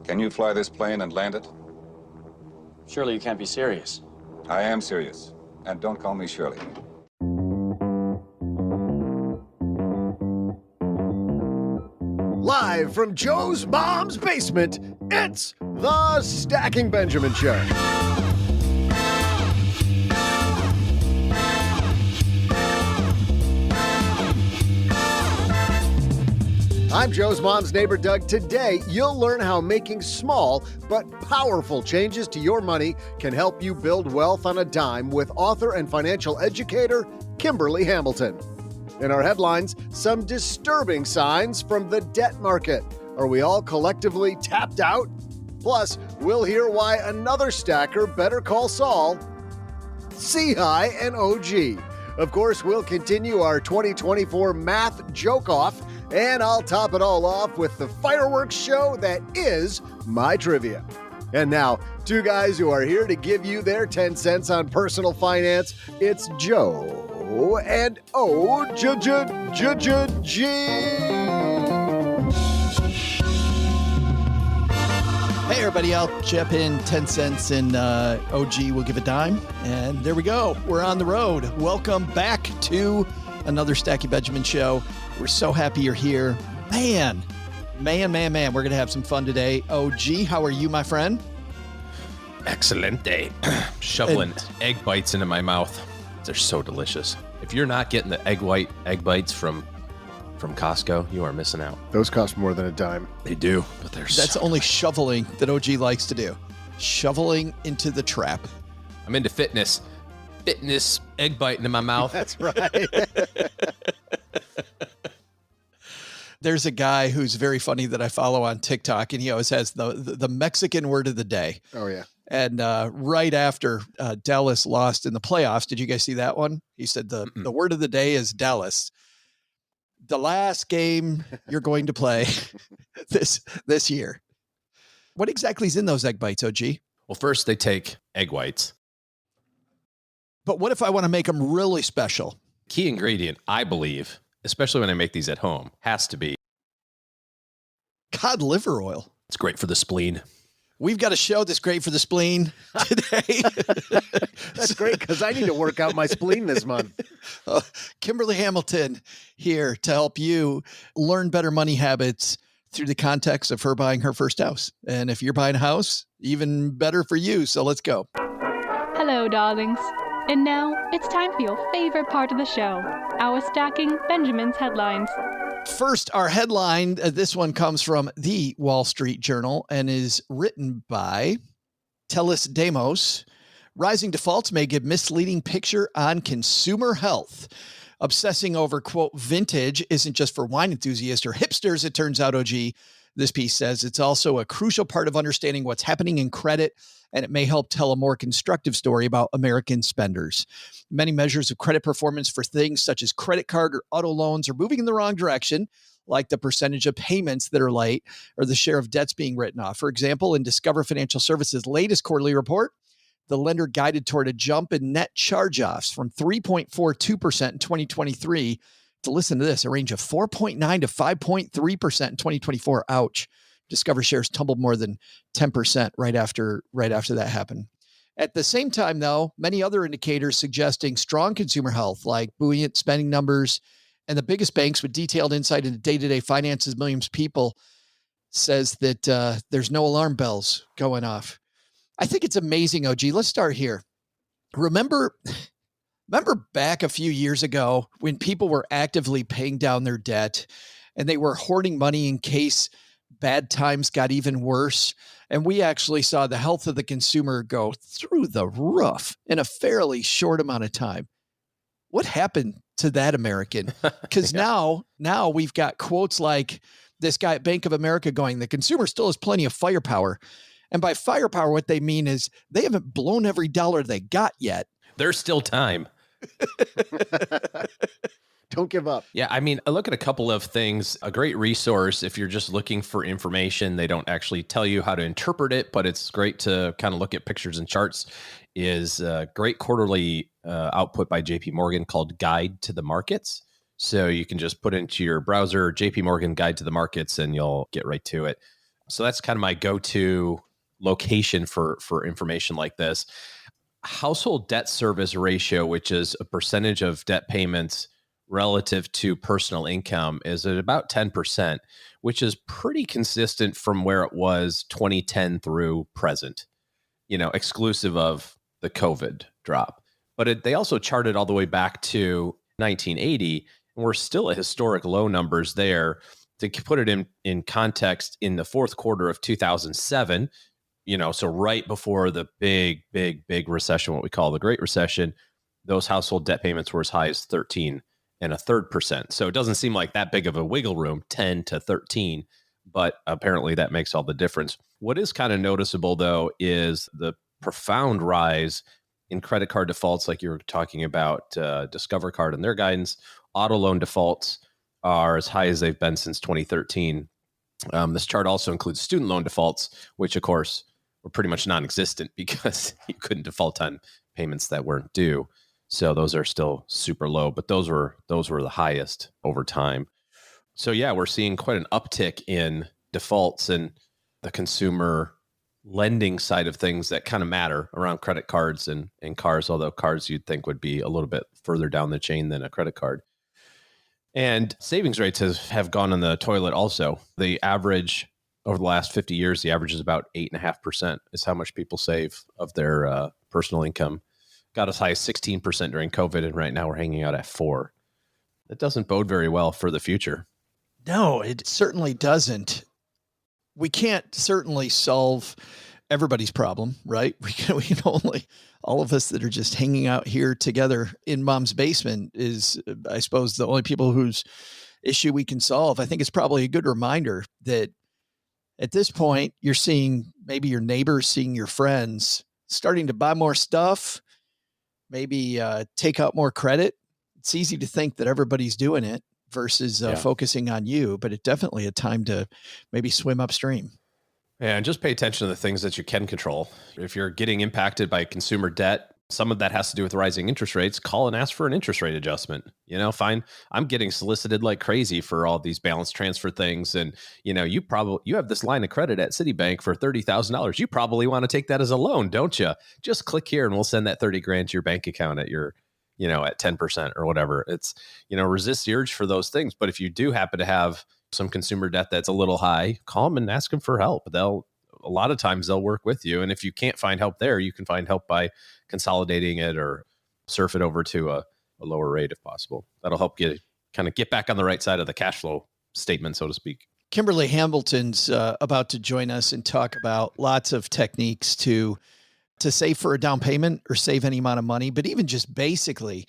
Can you fly this plane and land it? Surely you can't be serious. I am serious. And don't call me Shirley. Live from Joe's mom's basement, it's the Stacking Benjamin Show. I'm Joe's mom's neighbor, Doug. Today, you'll learn how making small but powerful changes to your money can help you build wealth on a dime with author and financial educator, Kimberly Hamilton. In our headlines, some disturbing signs from the debt market. Are we all collectively tapped out? Plus, we'll hear why another stacker better call Saul-Sehy and OG. Of course, we'll continue our 2024 math joke-off, and I'll top it all off with the fireworks show that is my trivia. And now, two guys who are here to give you their 10 cents on personal finance. It's Joe and OG. Hey, everybody, I'll chip in 10 cents and OG will give a dime. And there we go. We're on the road. Welcome back to another Stacking Benjamin show. We're so happy you're here. Man. We're going to have some fun today. OG, how are you, my friend? Excellent day. Shoveling egg bites into my mouth. They're so delicious. If you're not getting the egg bites from Costco, you are missing out. Those cost more than a dime. They do, but That's only shoveling that OG likes to do. Shoveling into the trap. I'm into fitness. Egg bite into my mouth. That's right. There's a guy who's very funny that I follow on TikTok, and he always has the Mexican word of the day. Oh, yeah. And right after Dallas lost in the playoffs, did you guys see that one? He said the word of the day is Dallas. The last game you're going to play this year. What exactly is in those egg bites, OG? Well, first they take egg whites. But what if I want to make them really special? Key ingredient, I believe, especially when I make these at home, has to be cod liver oil. It's great for the spleen. We've got a show that's great for the spleen today. That's great because I need to work out my spleen this month. Kimberly Hamilton here to help you learn better money habits through the context of her buying her first house. And if you're buying a house, even better for you. So let's go. Hello, darlings. And now it's time for your favorite part of the show, our Stacking Benjamin's headlines. First, our headline, this one comes from the Wall Street Journal and is written by Telis Demos. Rising defaults may give misleading picture on consumer health. Obsessing over, quote, vintage isn't just for wine enthusiasts or hipsters, it turns out, OG. This piece says it's also a crucial part of understanding what's happening in credit, and it may help tell a more constructive story about American spenders. Many measures of credit performance for things such as credit card or auto loans are moving in the wrong direction, like the percentage of payments that are late or the share of debts being written off. For example, in Discover Financial Services' latest quarterly report, the lender guided toward a jump in net charge-offs from 3.42% in 2023 to, listen to this, a range of 4.9 to 5.3% in 2024. Ouch. Discover shares tumbled more than 10% right after that happened. At the same time, though, many other indicators suggesting strong consumer health, like buoyant spending numbers, and the biggest banks with detailed insight into day-to-day finances, millions of people, says that there's no alarm bells going off. I think it's amazing, OG. Let's start here. Remember back a few years ago when people were actively paying down their debt and they were hoarding money in case bad times got even worse. And we actually saw the health of the consumer go through the roof in a fairly short amount of time. What happened to that American? Because now we've got quotes like this guy at Bank of America going, the consumer still has plenty of firepower. And by firepower, what they mean is they haven't blown every dollar they got yet. There's still time. Don't give up. Yeah, I mean, I look at a couple of things. A great resource if you're just looking for information. They don't actually tell you how to interpret it, but it's great to kind of look at pictures and charts. Is a great quarterly output by JP Morgan called Guide to the Markets. So you can just put into your browser JP Morgan Guide to the Markets and you'll get right to it. So that's kind of my go-to location for information like this. Household debt service ratio, which is a percentage of debt payments relative to personal income, is at about 10%, which is pretty consistent from where it was 2010 through present, exclusive of the COVID drop. But they also charted all the way back to 1980, and we're still at historic low numbers there. To put it in context, in the fourth quarter of 2007, so right before the big recession, what we call the Great Recession, those household debt payments were as high as 13.33%. So it doesn't seem like that big of a wiggle room, 10 to 13, but apparently that makes all the difference. What is kind of noticeable, though, is the profound rise in credit card defaults, like you were talking about, Discover Card and their guidance. Auto loan defaults are as high as they've been since 2013. This chart also includes student loan defaults, which, of course, were pretty much non-existent because you couldn't default on payments that weren't due. So those are still super low, but those were the highest over time. So yeah, we're seeing quite an uptick in defaults and the consumer lending side of things that kind of matter around credit cards and cars, although cars you'd think would be a little bit further down the chain than a credit card. And savings rates have gone in the toilet also. The average over the last 50 years, the average is about 8.5% is how much people save of their personal income. Got as high as 16% during COVID, and right now we're hanging out at 4%. That doesn't bode very well for the future. No, it certainly doesn't. We can't certainly solve everybody's problem, right? We can only, all of us that are just hanging out here together in mom's basement is, I suppose, the only people whose issue we can solve. I think it's probably a good reminder that at this point, you're seeing maybe your neighbors, seeing your friends starting to buy more stuff, maybe take out more credit. It's easy to think that everybody's doing it versus focusing on you, but it's definitely a time to maybe swim upstream. Yeah, and just pay attention to the things that you can control. If you're getting impacted by consumer debt, some of that has to do with rising interest rates. Call and ask for an interest rate adjustment. Fine. I'm getting solicited like crazy for all these balance transfer things. And, you have this line of credit at Citibank for $30,000. You probably want to take that as a loan, don't you? Just click here and we'll send that 30 grand to your bank account at your, at 10% or whatever. It's, resist the urge for those things. But if you do happen to have some consumer debt that's a little high, call them and ask them for help. A lot of times they'll work with you. And if you can't find help there, you can find help by consolidating it or surf it over to a lower rate if possible. That'll help you kind of get back on the right side of the cash flow statement, so to speak. Kimberly Hamilton's about to join us and talk about lots of techniques to save for a down payment or save any amount of money. But even just basically,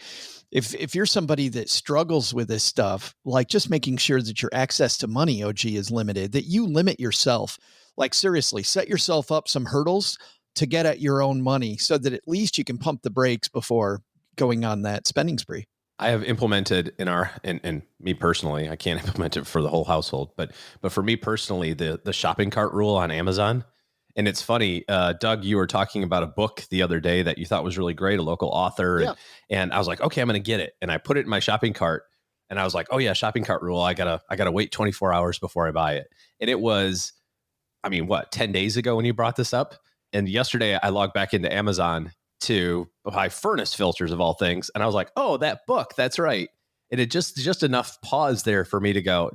if you're somebody that struggles with this stuff, like just making sure that your access to money, OG, is limited, that you limit yourself. Like seriously, set yourself up some hurdles to get at your own money so that at least you can pump the brakes before going on that spending spree. I have implemented and me personally, I can't implement it for the whole household, but for me personally, the shopping cart rule on Amazon. And it's funny, Doug, you were talking about a book the other day that you thought was really great, a local author. Yeah. And I was like, okay, I'm going to get it. And I put it in my shopping cart and I was like, oh yeah, shopping cart rule. I gotta wait 24 hours before I buy it. And it was, 10 days ago when you brought this up? And yesterday I logged back into Amazon to buy furnace filters of all things. And I was like, oh, that book, that's right. And it just enough pause there for me to go,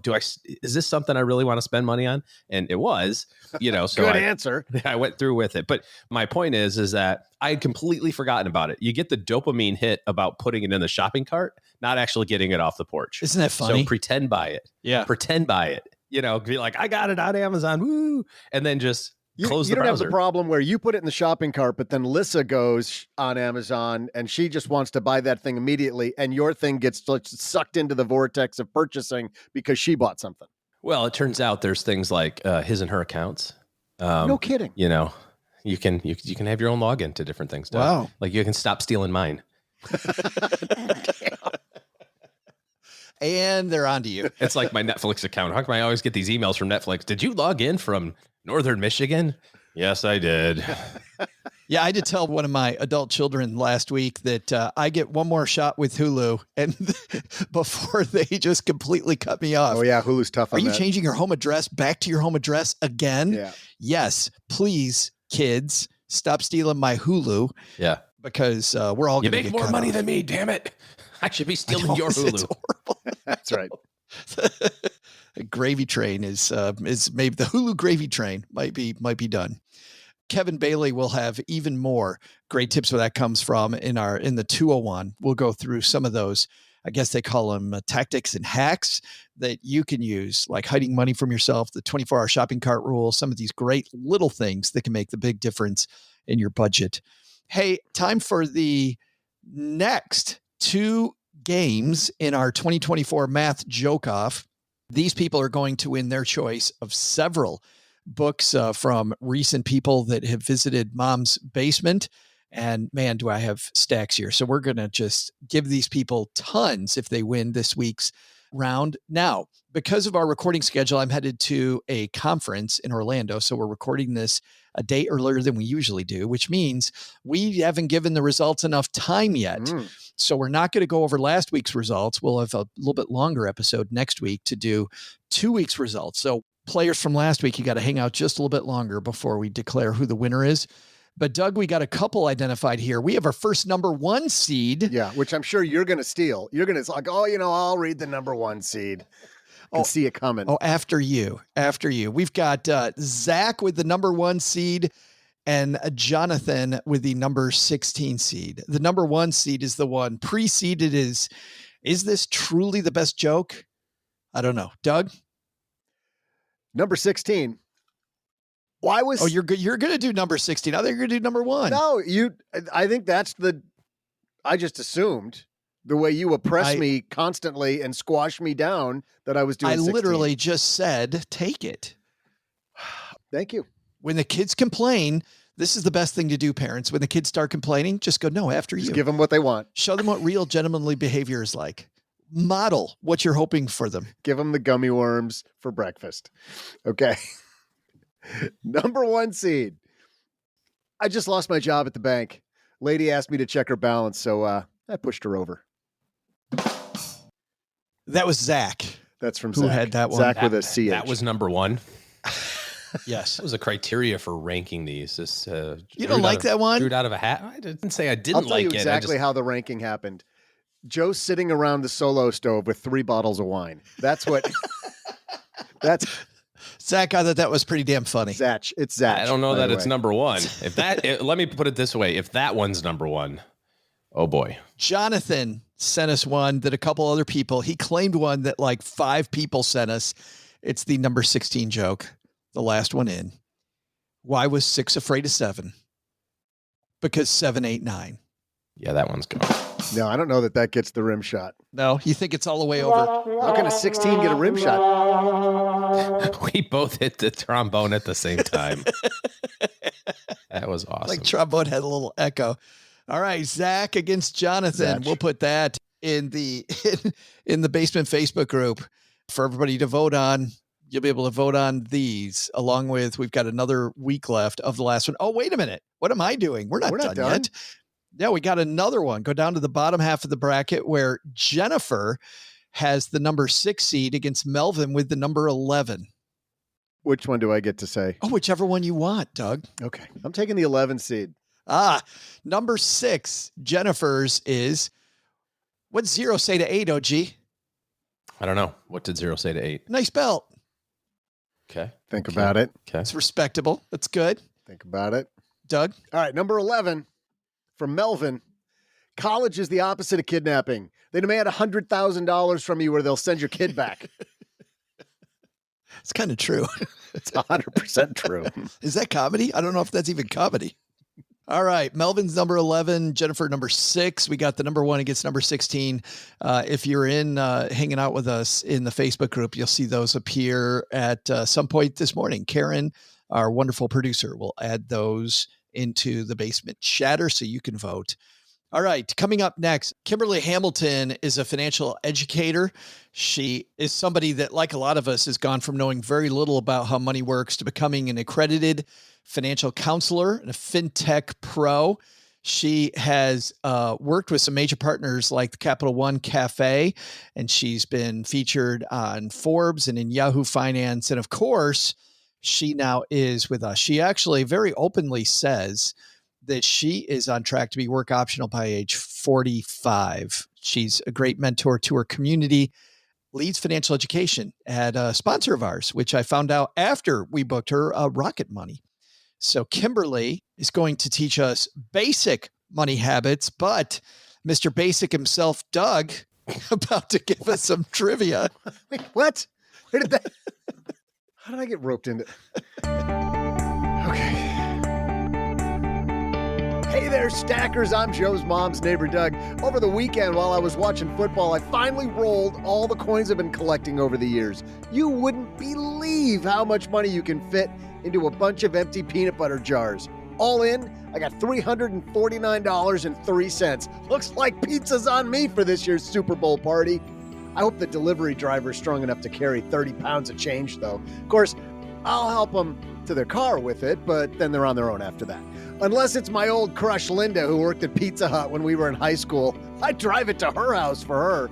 is this something I really want to spend money on? And it was, so Good answer. I went through with it. But my point is that I had completely forgotten about it. You get the dopamine hit about putting it in the shopping cart, not actually getting it off the porch. Isn't that funny? So pretend buy it. Yeah. Pretend buy it. Be like, I got it on Amazon. Woo. And then just close the browser. You don't have the problem where you put it in the shopping cart, but then Lissa goes on Amazon and she just wants to buy that thing immediately. And your thing gets sucked into the vortex of purchasing because she bought something. Well, it turns out there's things like his and her accounts. No kidding. You can have your own login to different things. Doug. Wow. Like you can stop stealing mine. And they're onto you. It's like my Netflix account. How come I always get these emails from Netflix? Did you log in from Northern Michigan? Yes, I did. Yeah, I did tell one of my adult children last week that I get one more shot with Hulu, and before they just completely cut me off. Oh yeah, Hulu's tough on Are you that. changing your home address back to your home address again? Yeah. Yes, please, kids, stop stealing my Hulu. Yeah. Because we're all You going to make get more cut money off. than me, damn it. I should be stealing your It's Hulu. horrible. That's right. A gravy train is maybe the Hulu gravy train might be done. Kevin Bailey will have even more great tips where that comes from in the 201. We'll go through some of those. I guess they call them tactics and hacks that you can use, like hiding money from yourself, the 24-hour shopping cart rule, some of these great little things that can make the big difference in your budget. Hey, time for the next 2 games in our 2024 math joke-off. These people are going to win their choice of several books from recent people that have visited Mom's basement. And man, do I have stacks here. So we're going to just give these people tons if they win this week's round. Now, because of our recording schedule, I'm headed to a conference in Orlando. So we're recording this a day earlier than we usually do, which means we haven't given the results enough time yet. So we're not going to go over last week's results. We'll have a little bit longer episode next week to do 2 weeks' results. So players from last week, you got to hang out just a little bit longer before we declare who the winner is. But Doug, we got a couple identified here. We have our first number 1 seed. Yeah, which I'm sure you're going to steal. You're going to like, I'll read the number 1 seed. I can see it coming. Oh, after you. We've got Zach with the number 1 seed and Jonathan with the number 16 seed. The number 1 seed is the one preceded is this truly the best joke? I don't know. Doug? Number 16. Why was... Oh, you're going to do number 16. I think you're going to do number 1. No, I think that's I just assumed the way you oppress me constantly and squash me down that I was doing 16. Literally just said, take it. Thank you. When the kids complain, this is the best thing to do, parents. When the kids start complaining, just go, no, after you. Just give them what they want. Show them what real gentlemanly behavior is like. Model what you're hoping for them. Give them the gummy worms for breakfast. Okay. Number 1 seed. I just lost my job at the bank. Lady asked me to check her balance, so I pushed her over. That was Zach. That's from Who Zach. had that one? Zach with a CH. That was number 1. Yes. That was a criteria for ranking these. This, you don't like that one? Drew it out of a hat. I didn't say I didn't I'll tell like you it. exactly how the ranking happened. Joe's sitting around the solo stove with 3 bottles of wine. That's what. That's Zach. I thought that was pretty damn funny. Zach. It's Zach. I don't know that it's number 1. If that, let me put it this way: if that one's number 1, oh boy. Jonathan sent us one that a couple other people. He claimed one that like 5 people sent us. It's the number 16 joke, the last one in. Why was 6 afraid of 7? Because 7, 8, 9. Yeah, that one's gone. No, I don't know that gets the rim shot. No, you think it's all the way over? How can a 16 get a rim shot? We both hit the trombone at the same time. That was awesome. Like trombone had a little echo. All right, Zach against Jonathan. Zach. We'll put that in the in the basement Facebook group for everybody to vote on. You'll be able to vote on these along with, we've got another week left of the last one. Oh, wait a minute. What am I doing? We're not done yet. Yeah, we got another one. Go down to the bottom half of the bracket where Jennifer has the number 6 seed against Melvin with the number 11. Which one do I get to say? Oh, whichever one you want, Doug. Okay. I'm taking the 11 seed. Number 6, Jennifer's is, what's 0 say to 8, OG? I don't know. What did 0 say to 8? Nice belt. Okay. Think about it. Okay. It's respectable. That's good. Think about it. Doug? All right. Number 11 from Melvin. College is the opposite of kidnapping. They demand $100,000 from you or they'll send your kid back. It's kind of true. It's 100% true. Is that comedy? I don't know if that's even comedy. All right. Melvin's number 11, Jennifer number 6. We got the number 1 against number 16. If you're in hanging out with us in the Facebook group, you'll see those appear at some point this morning. Karen, our wonderful producer, will add those into the basement chatter so you can vote. All right, coming up next, Kimberly Hamilton is a financial educator. She is somebody that, like a lot of us, has gone from knowing very little about how money works to becoming an accredited financial counselor and a FinTech pro. She has worked with some major partners like the Capital One Cafe, and she's been featured on Forbes and in Yahoo Finance. And of course, she now is with us. She actually very openly says that she is on track to be work optional by age 45. She's a great mentor to her community, leads financial education at a sponsor of ours, which I found out after we booked her, Rocket Money. So Kimberly is going to teach us basic money habits, but Mr. Basic himself, Doug, about to give us some trivia. Wait, what? Where did that? How did I get roped into? Okay. Hey there, stackers. I'm Joe's mom's neighbor, Doug. Over the weekend, while I was watching football, I finally rolled all the coins I've been collecting over the years. You wouldn't believe how much money you can fit into a bunch of empty peanut butter jars. All in, I got $349.03. Looks like pizza's on me for this year's Super Bowl party. I hope the delivery driver's strong enough to carry 30 pounds of change, though. Of course, I'll help them to their car with it, but then they're on their own after that. Unless it's my old crush Linda, who worked at Pizza Hut when we were in high school. I'd drive it to her house for her.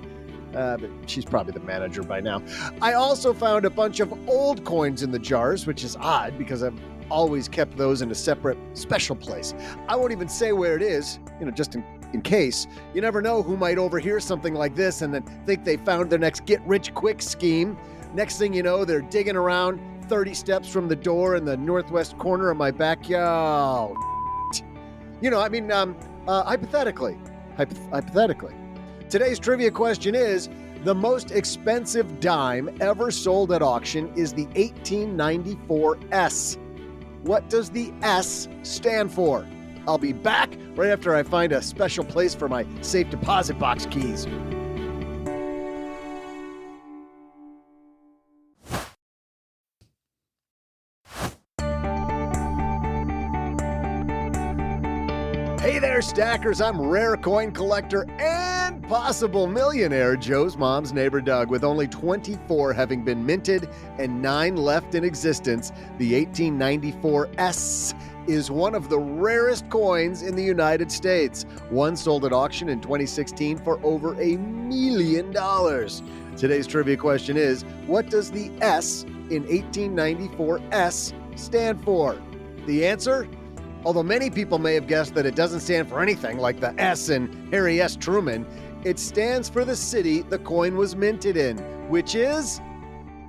But she's probably the manager by now. I also found a bunch of old coins in the jars, which is odd because I've always kept those in a separate, special place. I won't even say where it is, just in case. You never know who might overhear something like this and then think they found their next get-rich-quick scheme. Next thing you know, they're digging around 30 steps from the door in the northwest corner of my backyard. Hypothetically. Today's trivia question is, the most expensive dime ever sold at auction is the 1894 S. What does the S stand for? I'll be back right after I find a special place for my safe deposit box keys. Hey there, stackers. I'm rare coin collector and possible millionaire Joe's mom's neighbor Doug. With only 24 having been minted and 9 left in existence, the 1894 S is one of the rarest coins in the United States. One sold at auction in 2016 for over $1 million. Today's trivia question is, what does the S in 1894 S stand for? The answer? Although many people may have guessed that it doesn't stand for anything like the S in Harry S. Truman, it stands for the city the coin was minted in, which is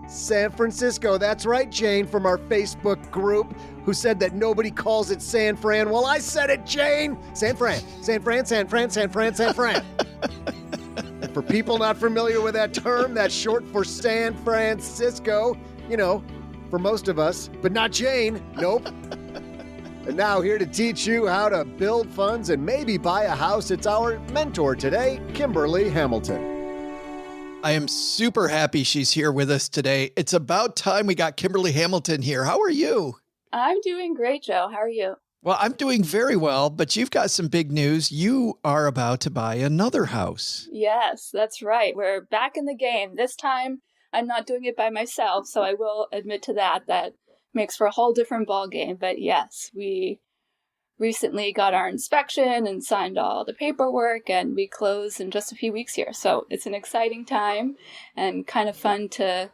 San Francisco. That's right, Jane from our Facebook group, who said that nobody calls it San Fran. Well, I said it, Jane! San Fran, San Fran, San Fran, San Fran, San Fran. And for people not familiar with that term, that's short for San Francisco, for most of us, but not Jane. Nope. And now here to teach you how to build funds and maybe buy a house, it's our mentor today, Kimberly Hamilton. I am super happy she's here with us today. It's about time we got Kimberly Hamilton here. How are you? I'm doing great, Joe. How are you? Well, I'm doing very well, but you've got some big news. You are about to buy another house. Yes, that's right. We're back in the game. This time, I'm not doing it by myself, so I will admit to that. That makes for a whole different ball game. But yes, we recently got our inspection and signed all the paperwork, and we close in just a few weeks here. So it's an exciting time and kind of fun to,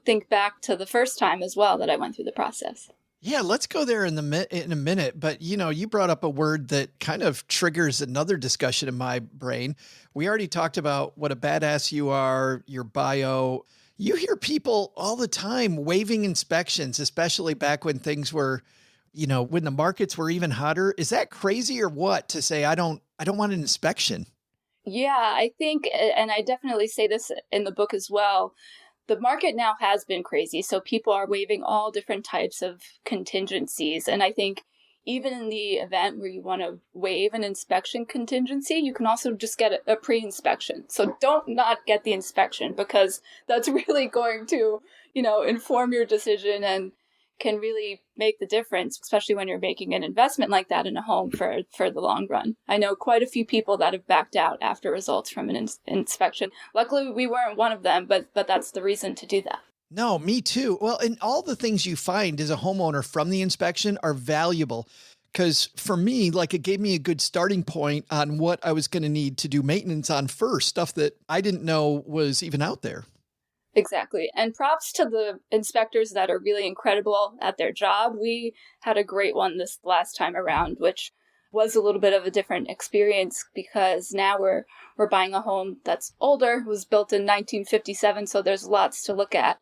think back to the first time as well that I went through the process. Yeah, let's go there in a minute. But, you brought up a word that kind of triggers another discussion in my brain. We already talked about what a badass you are, your bio. You hear people all the time waiving inspections, especially back when things were, when the markets were even hotter. Is that crazy or what to say, I don't want an inspection? Yeah, I think, and I definitely say this in the book as well, the market now has been crazy. So people are waiving all different types of contingencies. And I think even in the event where you want to waive an inspection contingency, you can also just get a pre-inspection. So don't not get the inspection, because that's really going to, inform your decision and can really make the difference, especially when you're making an investment like that in a home for the long run. I know quite a few people that have backed out after results from an inspection. Luckily, we weren't one of them, but that's the reason to do that. No, me too. Well, and all the things you find as a homeowner from the inspection are valuable. Because for me, like, it gave me a good starting point on what I was going to need to do maintenance on first, stuff that I didn't know was even out there. Exactly. And props to the inspectors that are really incredible at their job. We had a great one this last time around, which was a little bit of a different experience because now we're buying a home that's older. It was built in 1957, so there's lots to look at.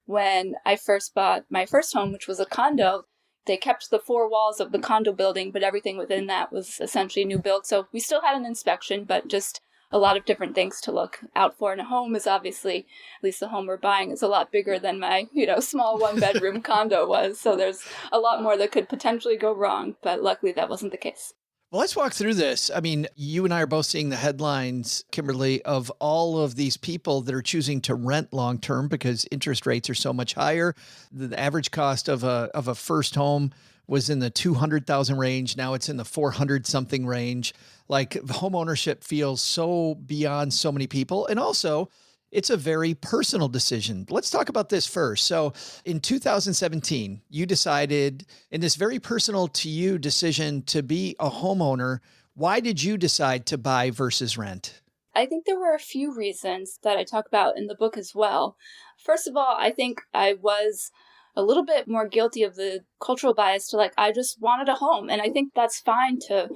When I first bought my first home, which was a condo, they kept the four walls of the condo building, but everything within that was essentially new build. So we still had an inspection, but just a lot of different things to look out for. And a home is obviously, at least the home we're buying, is a lot bigger than my, small one-bedroom condo was. So there's a lot more that could potentially go wrong, but luckily that wasn't the case. Well, let's walk through this. I mean, you and I are both seeing the headlines, Kimberly, of all of these people that are choosing to rent long-term because interest rates are so much higher. The average cost of a first home was in the 200,000 range. Now it's in the 400 something range. Like, home ownership feels so beyond so many people. And also, it's a very personal decision. Let's talk about this first. So in 2017, you decided in this very personal to you decision to be a homeowner. Why did you decide to buy versus rent? I think there were a few reasons that I talk about in the book as well. First of all, I think I was a little bit more guilty of the cultural bias to I just wanted a home. And I think that's fine to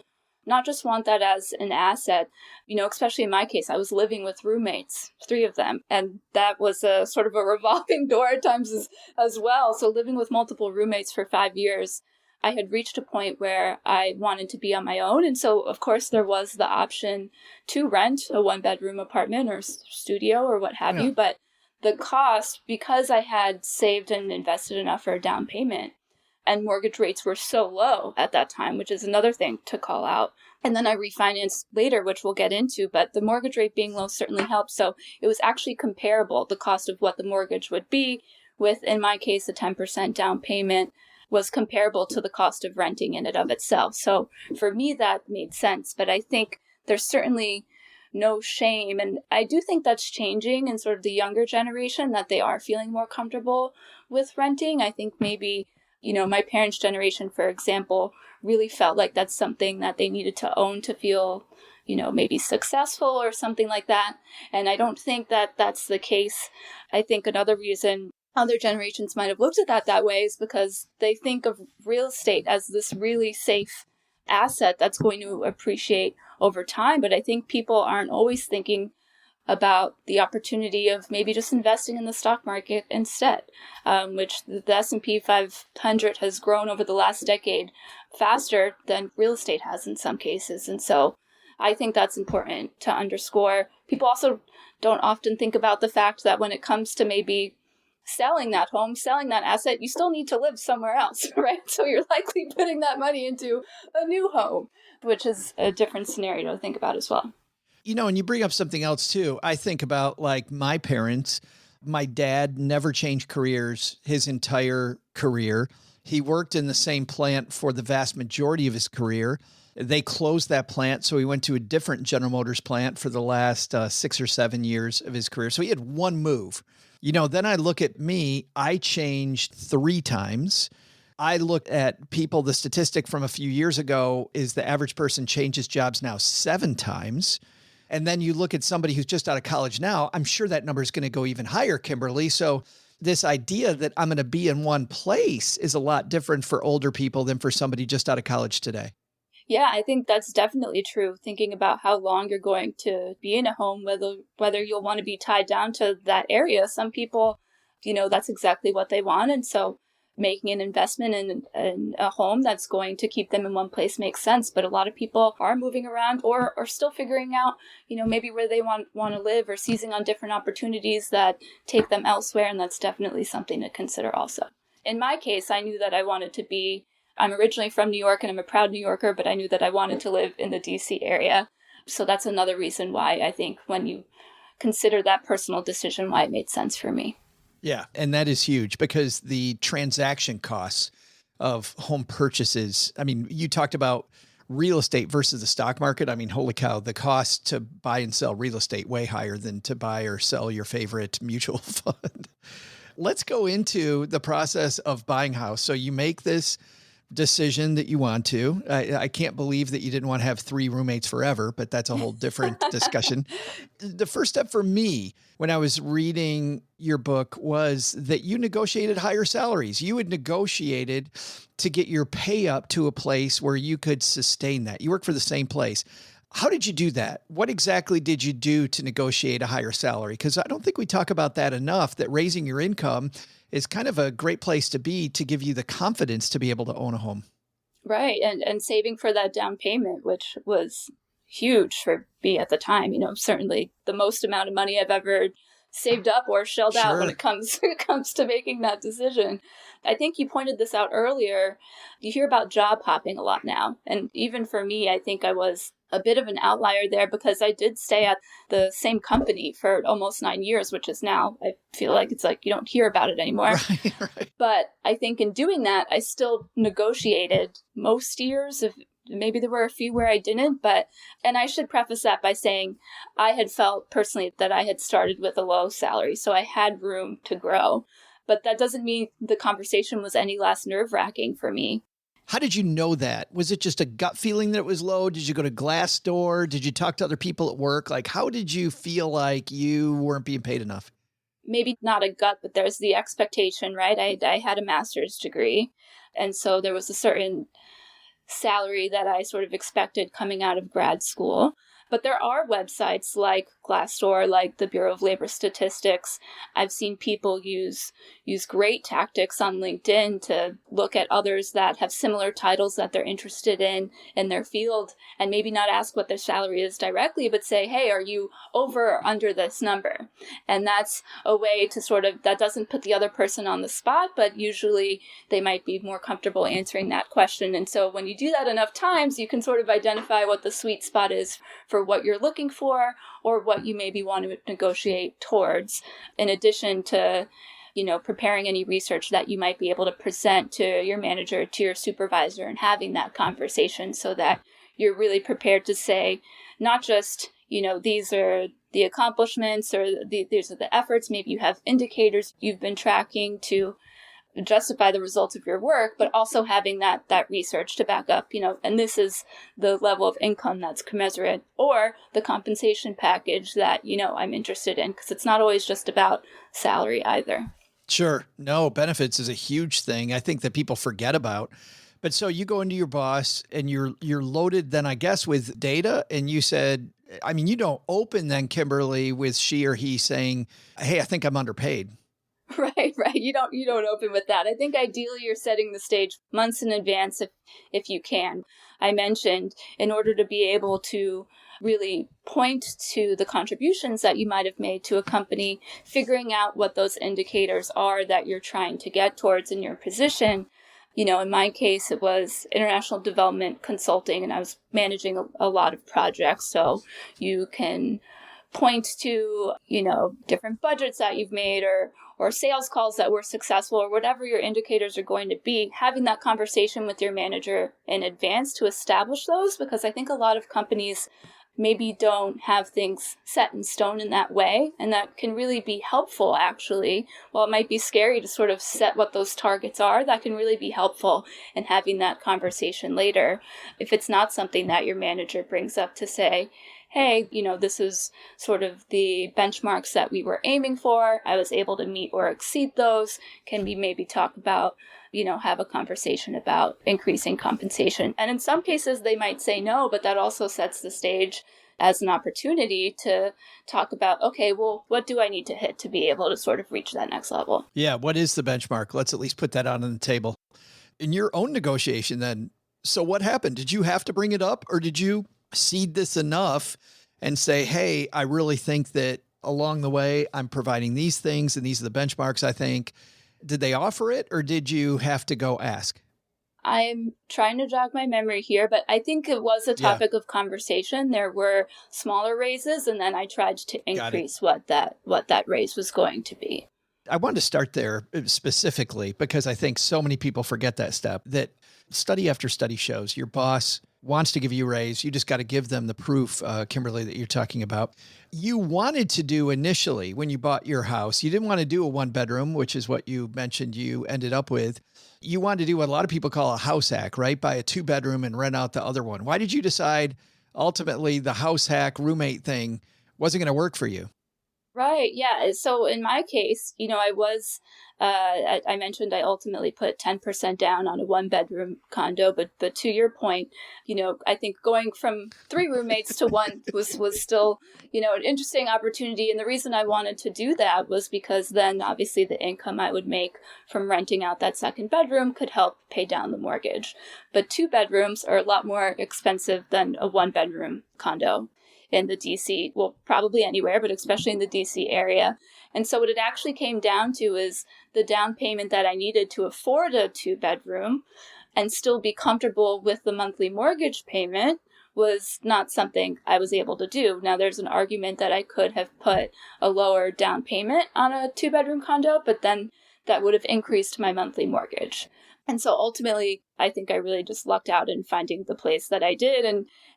not just want that as an asset, especially in my case, I was living with roommates, 3 of them. And that was a sort of a revolving door at times as well. So living with multiple roommates for 5 years, I had reached a point where I wanted to be on my own. And so, of course, there was the option to rent a 1-bedroom apartment or studio or what have you. But the cost, because I had saved and invested enough for a down payment, and mortgage rates were so low at that time, which is another thing to call out. And then I refinanced later, which we'll get into, but the mortgage rate being low certainly helped. So it was actually comparable, the cost of what the mortgage would be with, in my case, a 10% down payment was comparable to the cost of renting in and of itself. So for me, that made sense. But I think there's certainly no shame. And I do think that's changing in sort of the younger generation, that they are feeling more comfortable with renting. I think maybe my parents' generation, for example, really felt like that's something that they needed to own to feel, maybe successful or something like that. And I don't think that that's the case. I think another reason other generations might have looked at that way is because they think of real estate as this really safe asset that's going to appreciate over time. But I think people aren't always thinking about the opportunity of maybe just investing in the stock market instead, which the S&P 500 has grown over the last decade faster than real estate has in some cases. And so I think that's important to underscore. People also don't often think about the fact that when it comes to maybe selling that home, selling that asset, you still need to live somewhere else, right? So you're likely putting that money into a new home, which is a different scenario to think about as well. And you bring up something else too. I think about my parents. My dad never changed careers his entire career. He worked in the same plant for the vast majority of his career. They closed that plant, so he went to a different General Motors plant for the last 6 or 7 years of his career. So he had one move. Then I look at me, I changed 3 times. I look at people, the statistic from a few years ago is the average person changes jobs now 7 times. And then you look at somebody who's just out of college now, I'm sure that number is going to go even higher, Kimberly. So this idea that I'm going to be in one place is a lot different for older people than for somebody just out of college today. Yeah, I think that's definitely true. Thinking about how long you're going to be in a home, whether you'll want to be tied down to that area. Some people, that's exactly what they want. And so making an investment in a home that's going to keep them in one place makes sense. But a lot of people are moving around or are still figuring out, maybe where they want to live or seizing on different opportunities that take them elsewhere. And that's definitely something to consider also. In my case, I knew that I wanted to be, I'm originally from New York and I'm a proud New Yorker, but I knew that I wanted to live in the DC area. So that's another reason why I think when you consider that personal decision, why it made sense for me. Yeah. And that is huge because the transaction costs of home purchases, I mean, you talked about real estate versus the stock market. I mean, holy cow, the cost to buy and sell real estate way higher than to buy or sell your favorite mutual fund. Let's go into the process of buying a house. So you make this decision that you want to. I can't believe that you didn't want to have 3 roommates forever, but that's a whole different discussion. The first step for me when I was reading your book was that you negotiated higher salaries. You had negotiated to get your pay up to a place where you could sustain that. You work for the same place. How did you do that? What exactly did you do to negotiate a higher salary? Because I don't think we talk about that enough, that raising your income is kind of a great place to be to give you the confidence to be able to own a home. Right. And saving for that down payment, which was huge for me at the time. Certainly the most amount of money I've ever saved up or shelled out when it comes to making that decision. I think you pointed this out earlier. You hear about job hopping a lot now. And even for me, I think I was a bit of an outlier there because I did stay at the same company for almost 9 years, which is now, I feel like it's like you don't hear about it anymore. Right. But I think in doing that, I still negotiated most years. Maybe there were a few where I didn't, and I should preface that by saying I had felt personally that I had started with a low salary, so I had room to grow. But that doesn't mean the conversation was any less nerve-wracking for me. How did you know that? Was it just a gut feeling that it was low? Did you go to Glassdoor? Did you talk to other people at work? Like, how did you feel like you weren't being paid enough? Maybe not a gut, but there's the expectation, right? I had a master's degree, and so there was a certain salary that I sort of expected coming out of grad school. But there are websites like Glassdoor, like the Bureau of Labor Statistics. I've seen people use great tactics on LinkedIn to look at others that have similar titles that they're interested in their field, and maybe not ask what their salary is directly, but say, hey, are you over or under this number? And that's a way to sort of, that doesn't put the other person on the spot, but usually they might be more comfortable answering that question. And so when you do that enough times, you can sort of identify what the sweet spot is for what you're looking for or what you maybe want to negotiate towards, in addition to, preparing any research that you might be able to present to your manager, to your supervisor, and having that conversation so that you're really prepared to say, not just, these are the accomplishments or these are the efforts. Maybe you have indicators you've been tracking to justify the results of your work, but also having that research to back up, and this is the level of income that's commensurate, or the compensation package that, I'm interested in, because it's not always just about salary either. Sure. No, benefits is a huge thing I think that people forget about. But so you go into your boss and you're loaded then, I guess, with data, and you said, I mean, you don't open then, Kimberly, with she or he saying, hey, I think I'm underpaid. Right. You don't open with that. I think ideally you're setting the stage months in advance if you can. I mentioned in order to be able to really point to the contributions that you might have made to a company, figuring out what those indicators are that you're trying to get towards in your position. In my case, it was international development consulting, and I was managing a lot of projects. So you can point to, different budgets that you've made or sales calls that were successful or whatever your indicators are going to be, having that conversation with your manager in advance to establish those, because I think a lot of companies maybe don't have things set in stone in that way. And that can really be helpful, actually. While it might be scary to sort of set what those targets are, that can really be helpful in having that conversation later. If it's not something that your manager brings up to say, hey, this is sort of the benchmarks that we were aiming for. I was able to meet or exceed those. Can we maybe talk about, have a conversation about increasing compensation? And in some cases, they might say no, but that also sets the stage as an opportunity to talk about, okay, well, what do I need to hit to be able to sort of reach that next level? Yeah. What is the benchmark? Let's at least put that out on the table. In your own negotiation then, so what happened? Did you have to bring it up, or did you seed this enough and say, hey, I really think that along the way, I'm providing these things and these are the benchmarks, I think. Did they offer it, or did you have to go ask? I'm trying to jog my memory here, but I think it was a topic of conversation. There were smaller raises, and then I tried to increase what that raise was going to be. I wanted to start there specifically because I think so many people forget that step, that study after study shows your boss wants to give you a raise. You just got to give them the proof, Kimberly, that you're talking about. You wanted to do initially when you bought your house, you didn't want to do a 1-bedroom, which is what you mentioned you ended up with. You wanted to do what a lot of people call a house hack, right? Buy a 2-bedroom and rent out the other one. Why did you decide ultimately the house hack roommate thing wasn't going to work for you? Right. Yeah. So in my case, I mentioned I ultimately put 10% down on a 1-bedroom condo, but to your point, I think going from 3 roommates to 1 was still, an interesting opportunity. And the reason I wanted to do that was because then obviously the income I would make from renting out that 2nd bedroom could help pay down the mortgage. But 2 bedrooms are a lot more expensive than a 1-bedroom condo in the DC, well, probably anywhere, but especially in the DC area. And so what it actually came down to is the down payment that I needed to afford a 2-bedroom and still be comfortable with the monthly mortgage payment was not something I was able to do. Now, there's an argument that I could have put a lower down payment on a 2-bedroom condo, but then that would have increased my monthly mortgage. And so ultimately, I think I really just lucked out in finding the place that I did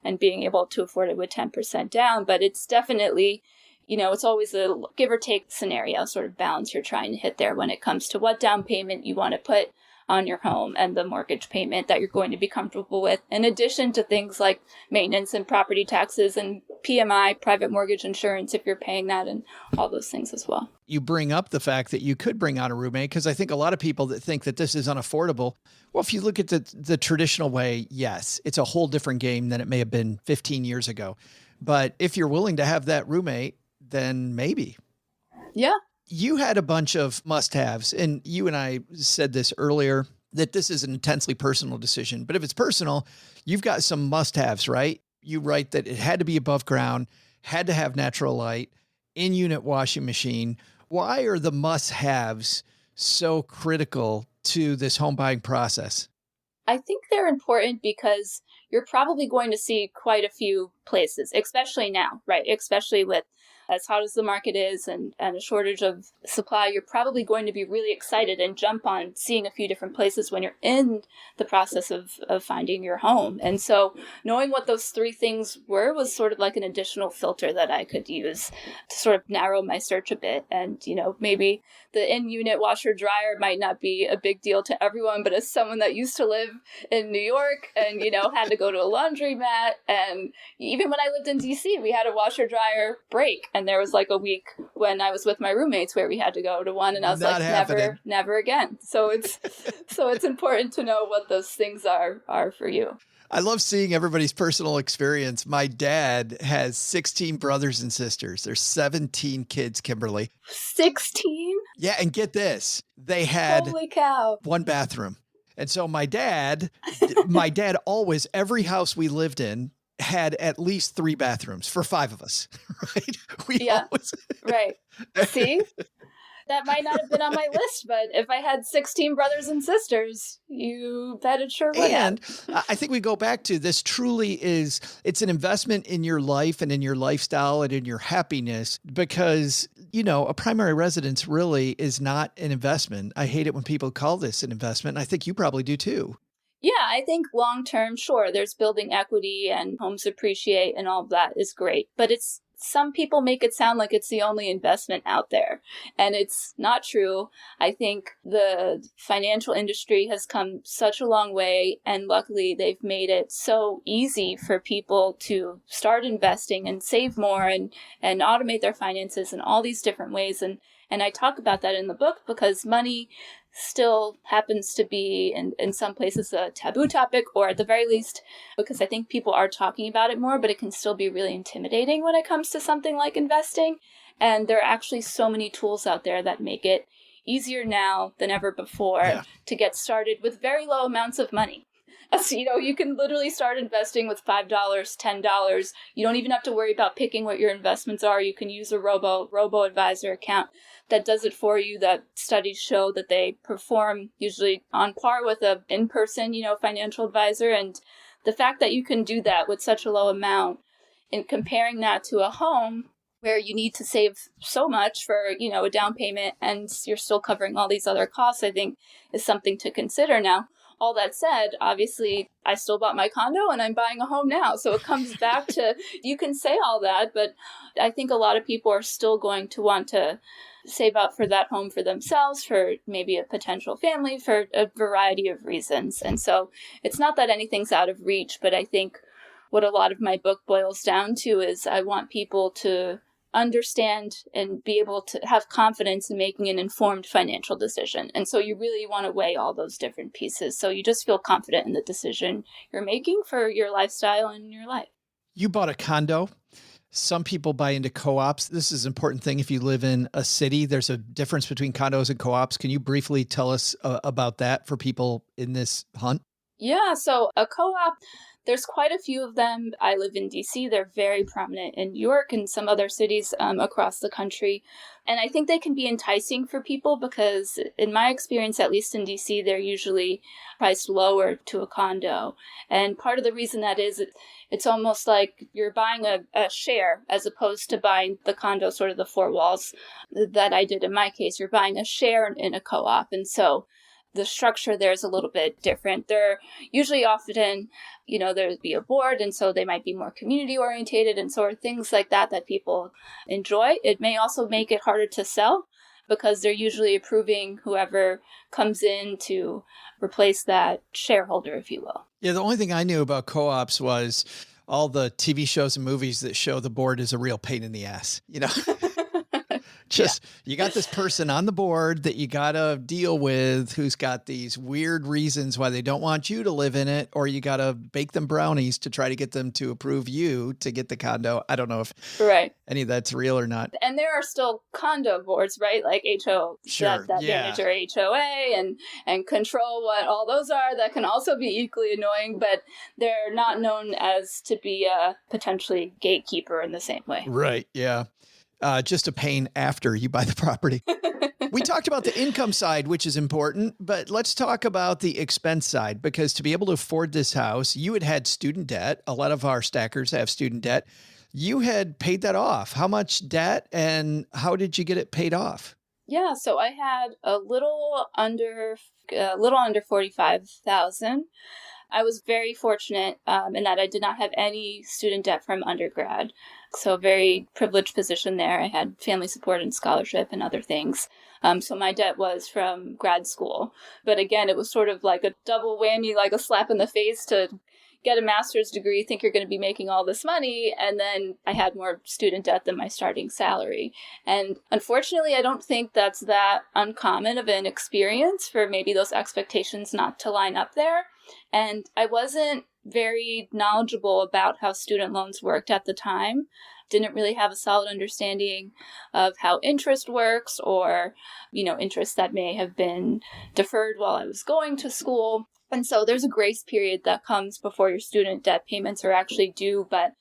and being able to afford it with 10% down. But it's definitely, it's always a give or take scenario, sort of balance you're trying to hit there when it comes to what down payment you want to put on your home and the mortgage payment that you're going to be comfortable with, in addition to things like maintenance and property taxes and PMI, private mortgage insurance, if you're paying that, and all those things as well. You bring up the fact that you could bring on a roommate, because I think a lot of people that think that this is unaffordable. Well, if you look at the traditional way, yes, it's a whole different game than it may have been 15 years ago. But if you're willing to have that roommate, then maybe. Yeah. You had a bunch of must-haves, and you and I said this earlier, that this is an intensely personal decision. But if it's personal, you've got some must-haves, right? You write that it had to be above ground, had to have natural light, in-unit washing machine. Why are the must-haves so critical to this home buying process? I think they're important because you're probably going to see quite a few places, especially now, right? Especially with as hot as the market is and a shortage of supply, you're probably going to be really excited and jump on seeing a few different places when you're in the process of finding your home. And so knowing what those 3 things were was sort of like an additional filter that I could use to sort of narrow my search a bit. And, maybe the in-unit washer dryer might not be a big deal to everyone, but as someone that used to live in New York and, had to go to a laundromat, and even when I lived in DC, we had a washer dryer break. And there was like a week when I was with my roommates where we had to go to one, and I was Not like, happening. never again. So it's important to know what those things are for you. I love seeing everybody's personal experience. My dad has 16 brothers and sisters. There's 17 kids, Kimberly. 16? Yeah, and get this. They had Holy cow. 1 bathroom. And so my dad always, every house we lived in had at least 3 bathrooms for 5 of us, right? Right. See? That might not have been on my list, but if I had 16 brothers and sisters, you bet it sure would. And I think we go back to this truly it's an investment in your life and in your lifestyle and in your happiness, because, a primary residence really is not an investment. I hate it when people call this an investment. And I think you probably do too. Yeah, I think long-term, sure, there's building equity and homes appreciate and all of that is great, but some people make it sound like it's the only investment out there, and it's not true. I think the financial industry has come such a long way, and luckily they've made it so easy for people to start investing and save more and automate their finances in all these different ways. And I talk about that in the book because money still happens to be in some places a taboo topic, or at the very least, because I think people are talking about it more, but it can still be really intimidating when it comes to something like investing. And there are actually so many tools out there that make it easier now than ever before to get started with very low amounts of money. So, you can literally start investing with $5, $10. You don't even have to worry about picking what your investments are. You can use a robo-advisor account that does it for you, that studies show that they perform usually on par with a in-person, financial advisor. And the fact that you can do that with such a low amount, and comparing that to a home, where you need to save so much for, a down payment and you're still covering all these other costs, I think is something to consider. Now, all that said, obviously, I still bought my condo and I'm buying a home now. So it comes back to, you can say all that, but I think a lot of people are still going to want to save up for that home for themselves, for maybe a potential family, for a variety of reasons. And so it's not that anything's out of reach, but I think what a lot of my book boils down to is I want people to understand and be able to have confidence in making an informed financial decision. And so you really want to weigh all those different pieces so you just feel confident in the decision you're making for your lifestyle and your life. You bought a condo. Some people buy into co-ops. This is an important thing. If you live in a city, there's a difference between condos and co-ops. Can you briefly tell us about that for people in this hunt? Yeah, so a co-op, there's quite a few of them. I live in DC. They're very prominent in New York and some other cities across the country. And I think they can be enticing for people because in my experience, at least in DC, they're usually priced lower to a condo. And part of the reason that is it's almost like you're buying a share as opposed to buying the condo, sort of the four walls that I did in my case. You're buying a share in a co-op. And so the structure there is a little bit different. They're usually often, there'd be a board, and so they might be more community orientated and sort of things like that people enjoy. It may also make it harder to sell because they're usually approving whoever comes in to replace that shareholder, if you will. Yeah, the only thing I knew about co-ops was all the TV shows and movies that show the board is a real pain in the ass, You got this person on the board that you got to deal with who's got these weird reasons why they don't want you to live in it, or you got to bake them brownies to try to get them to approve you to get the condo. I don't know if any of that's real or not. And there are still condo boards, right? Like that manage your HOA and control what all those are. That can also be equally annoying, but they're not known as to be a potentially gatekeeper in the same way. Right. Yeah. Just a pain after you buy the property. We talked about the income side, which is important, but let's talk about the expense side, because to be able to afford this house, you had student debt. A lot of our stackers have student debt. You had paid that off. How much debt and how did you get it paid off? Yeah, so I had a little under $45,000. I was very fortunate in that I did not have any student debt from undergrad. So very privileged position there. I had family support and scholarship and other things. So my debt was from grad school. But again, it was sort of like a double whammy, like a slap in the face to get a master's degree, think you're going to be making all this money. And then I had more student debt than my starting salary. And unfortunately, I don't think that's that uncommon of an experience for maybe those expectations not to line up there. And I wasn't very knowledgeable about how student loans worked at the time. Didn't really have a solid understanding of how interest works or, interest that may have been deferred while I was going to school. And so there's a grace period that comes before your student debt payments are actually due. But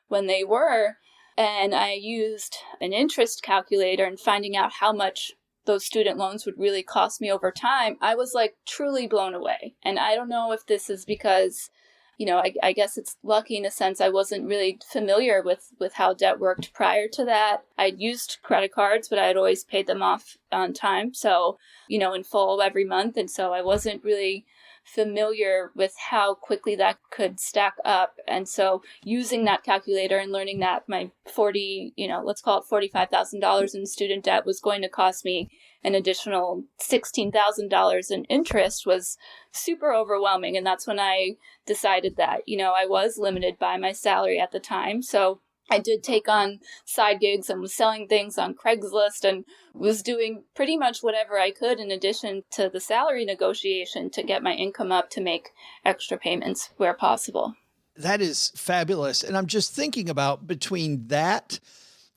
when they were, and I used an interest calculator and finding out how much those student loans would really cost me over time, I was truly blown away. And I don't know if this is because, I guess it's lucky in a sense I wasn't really familiar with how debt worked prior to that. I'd used credit cards, but I had always paid them off on time. So, in full every month. And so I wasn't really familiar with how quickly that could stack up. And so using that calculator and learning that my let's call it $45,000 in student debt was going to cost me an additional $16,000 in interest was super overwhelming. And that's when I decided that, I was limited by my salary at the time. So I did take on side gigs and was selling things on Craigslist and was doing pretty much whatever I could in addition to the salary negotiation to get my income up to make extra payments where possible. That is fabulous. And I'm just thinking about between that,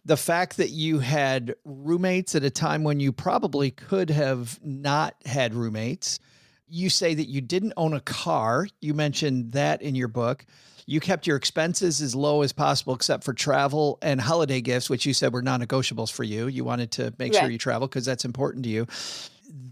the fact that you had roommates at a time when you probably could have not had roommates. You say that you didn't own a car. You mentioned that in your book. You kept your expenses as low as possible, except for travel and holiday gifts, which you said were non-negotiables for you. You wanted to make sure you travel because that's important to you.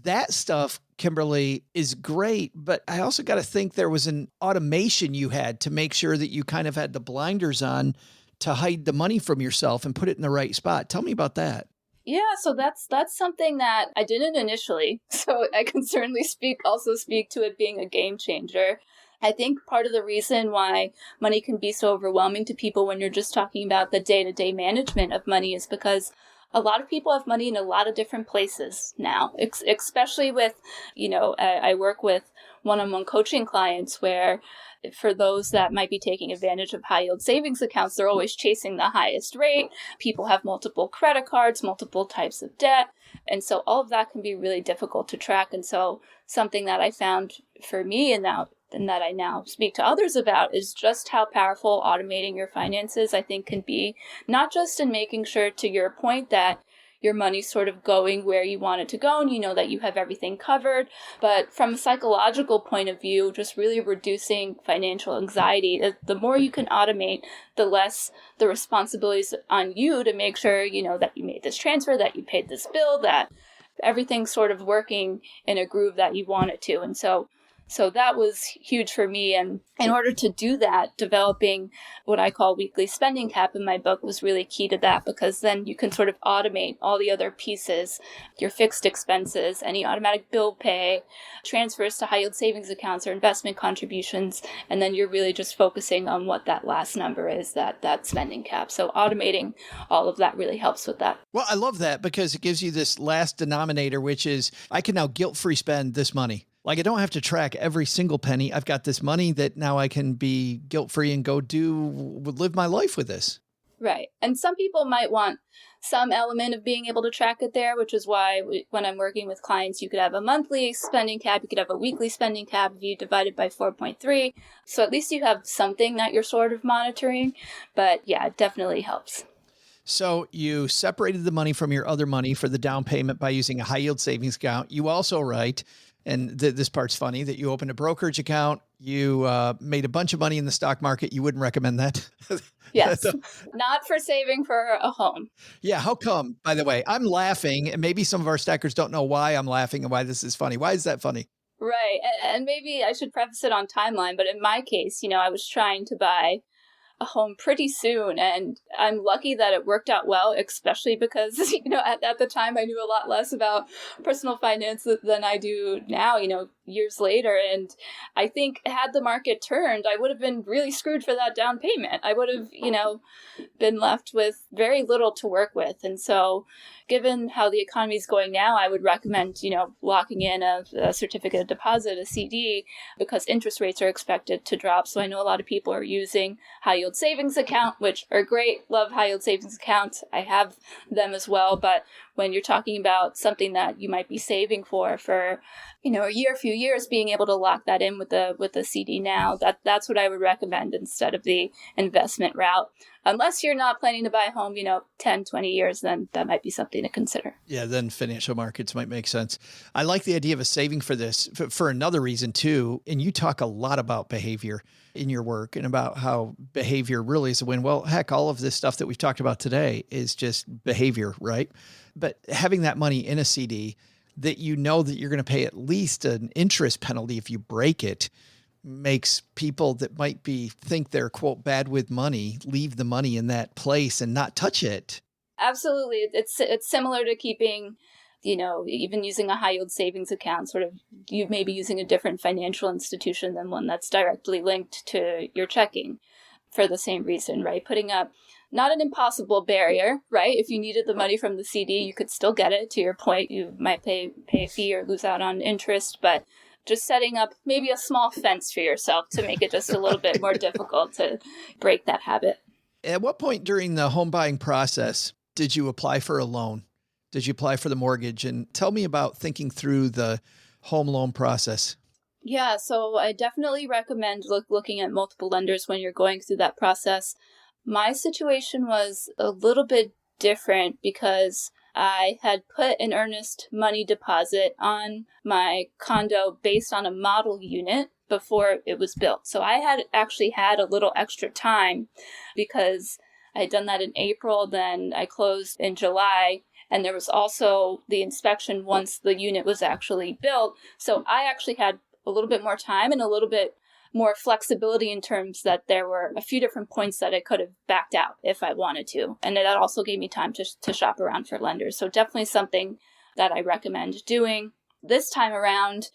That stuff, Kimberly, is great. But I also got to think there was an automation you had to make sure that you kind of had the blinders on to hide the money from yourself and put it in the right spot. Tell me about that. Yeah, so that's something that I didn't initially. So I can certainly speak to it being a game changer. I think part of the reason why money can be so overwhelming to people when you're just talking about the day-to-day management of money is because a lot of people have money in a lot of different places now, especially with, I work with one-on-one coaching clients where for those that might be taking advantage of high yield savings accounts, they're always chasing the highest rate. People have multiple credit cards, multiple types of debt. And so all of that can be really difficult to track. And so something that I found for me and that I now speak to others about is just how powerful automating your finances, I think, can be, not just in making sure, to your point, that your money's sort of going where you want it to go and you know that you have everything covered, but from a psychological point of view, just really reducing financial anxiety. The more you can automate, the less the responsibilities on you to make sure, that you made this transfer, that you paid this bill, that everything's sort of working in a groove that you want it to. And so that was huge for me. And in order to do that, developing what I call weekly spending cap in my book was really key to that, because then you can sort of automate all the other pieces, your fixed expenses, any automatic bill pay, transfers to high yield savings accounts or investment contributions. And then you're really just focusing on what that last number is, that spending cap. So automating all of that really helps with that. Well, I love that because it gives you this last denominator, which is I can now guilt-free spend this money. Like I don't have to track every single penny. I've got this money that now I can be guilt-free and live my life with this. Right. And some people might want some element of being able to track it there, which is why when I'm working with clients, you could have a monthly spending cap, you could have a weekly spending cap if you divide it by 4.3. So at least you have something that you're sort of monitoring. But yeah, it definitely helps. So you separated the money from your other money for the down payment by using a high yield savings account. You also write, and this part's funny, that you opened a brokerage account. You made a bunch of money in the stock market. You wouldn't recommend that? Yes. Not for saving for a home. Yeah. How come, by the way? I'm laughing, and maybe some of our stackers don't know why I'm laughing and why this is funny. Why is that funny? Right. And maybe I should preface it on timeline, but in my case, I was trying to buy a home pretty soon, and I'm lucky that it worked out well, especially because at the time I knew a lot less about personal finance than I do now, years later. And I think had the market turned, I would have been really screwed for that down payment. I would have been left with very little to work with. And so given how the economy is going now, I would recommend locking in a certificate of deposit, a CD, because interest rates are expected to drop. So I know a lot of people are using high yield savings account, which are great. Love high yield savings accounts. I have them as well. But when you're talking about something that you might be saving for a few years, being able to lock that in with the CD now, that's what I would recommend instead of the investment route. Unless you're not planning to buy a home, 10, 20 years, then that might be something to consider. Yeah, then financial markets might make sense. I like the idea of a saving for this for another reason too. And you talk a lot about behavior in your work and about how behavior really is a win. Well, heck, all of this stuff that we've talked about today is just behavior, right? But having that money in a CD that you know that you're going to pay at least an interest penalty if you break it makes people that might think they're, quote, bad with money, leave the money in that place and not touch it. Absolutely. It's similar to keeping, even using a high yield savings account, sort of you may be using a different financial institution than one that's directly linked to your checking for the same reason, right? Putting up not an impossible barrier, right? If you needed the money from the CD, you could still get it. To your point, you might pay a fee or lose out on interest, but just setting up maybe a small fence for yourself to make it just a little bit more difficult to break that habit. At what point during the home buying process did you apply for a loan? Did you apply for the mortgage? And tell me about thinking through the home loan process. Yeah, so I definitely recommend looking at multiple lenders when you're going through that process. My situation was a little bit different because I had put an earnest money deposit on my condo based on a model unit before it was built. So I had actually had a little extra time because I had done that in April, then I closed in July, and there was also the inspection once the unit was actually built. So I actually had a little bit more time and a little bit more flexibility in terms that there were a few different points that I could have backed out if I wanted to. And that also gave me time to shop around for lenders. So definitely something that I recommend doing. This time around,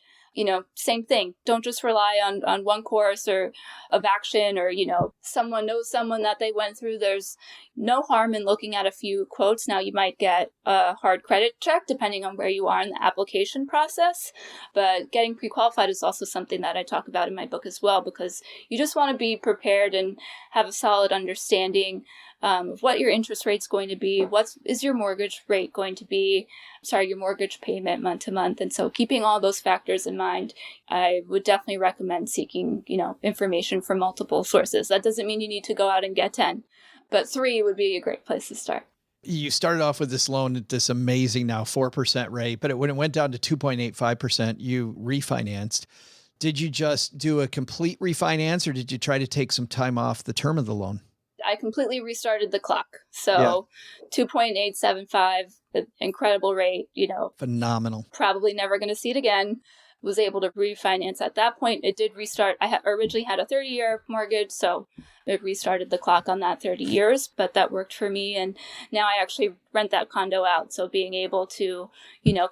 same thing. Don't just rely on one course or of action or, someone knows someone that they went through. There's no harm in looking at a few quotes. Now, you might get a hard credit check depending on where you are in the application process. But getting pre-qualified is also something that I talk about in my book as well, because you just want to be prepared and have a solid understanding of what your interest rate's going to be, what is your mortgage rate going to be, your mortgage payment month to month. And so keeping all those factors in mind, I would definitely recommend seeking, information from multiple sources. That doesn't mean you need to go out and get 10, but 3 would be a great place to start. You started off with this loan at this amazing now 4% rate, but when it went down to 2.85%, you refinanced. Did you just do a complete refinance, or did you try to take some time off the term of the loan? I completely restarted the clock. So 2.875, incredible rate, Phenomenal. Probably never going to see it again. Was able to refinance at that point. It did restart. I originally had a 30-year mortgage, so it restarted the clock on that 30 years, but that worked for me. And now I actually rent that condo out. So being able to,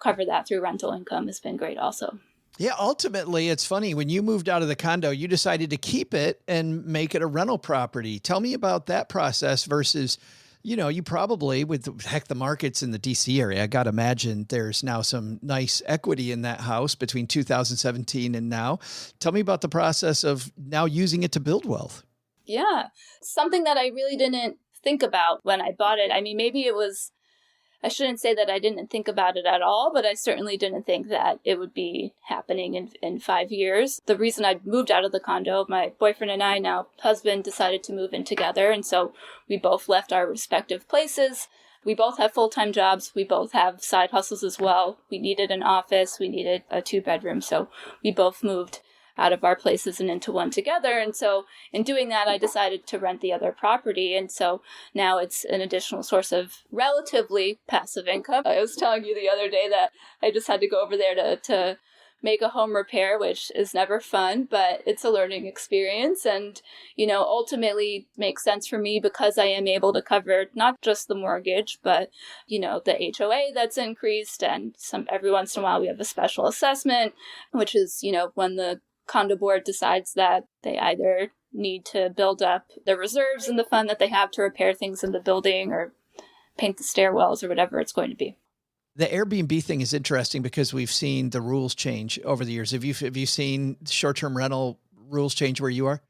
cover that through rental income has been great also. Yeah, ultimately, it's funny. When you moved out of the condo, you decided to keep it and make it a rental property. Tell me about that process versus, you probably, with the markets in the DC area, I got to imagine there's now some nice equity in that house between 2017 and now. Tell me about the process of now using it to build wealth. Yeah, something that I really didn't think about when I bought it. I mean, maybe I shouldn't say that I didn't think about it at all, but I certainly didn't think that it would be happening in 5 years. The reason I moved out of the condo, my boyfriend and I, now husband, decided to move in together. And so we both left our respective places. We both have full-time jobs. We both have side hustles as well. We needed an office. We needed a 2-bedroom. So we both moved out of our places and into one together. And so in doing that, I decided to rent the other property. And so now it's an additional source of relatively passive income. I was telling you the other day that I just had to go over there to make a home repair, which is never fun, but it's a learning experience. And, ultimately makes sense for me because I am able to cover not just the mortgage, but, the HOA that's increased. And every once in a while we have a special assessment, which is, when the condo board decides that they either need to build up the reserves in the fund that they have to repair things in the building or paint the stairwells or whatever it's going to be. The Airbnb thing is interesting because we've seen the rules change over the years. Have you seen short-term rental rules change where you are?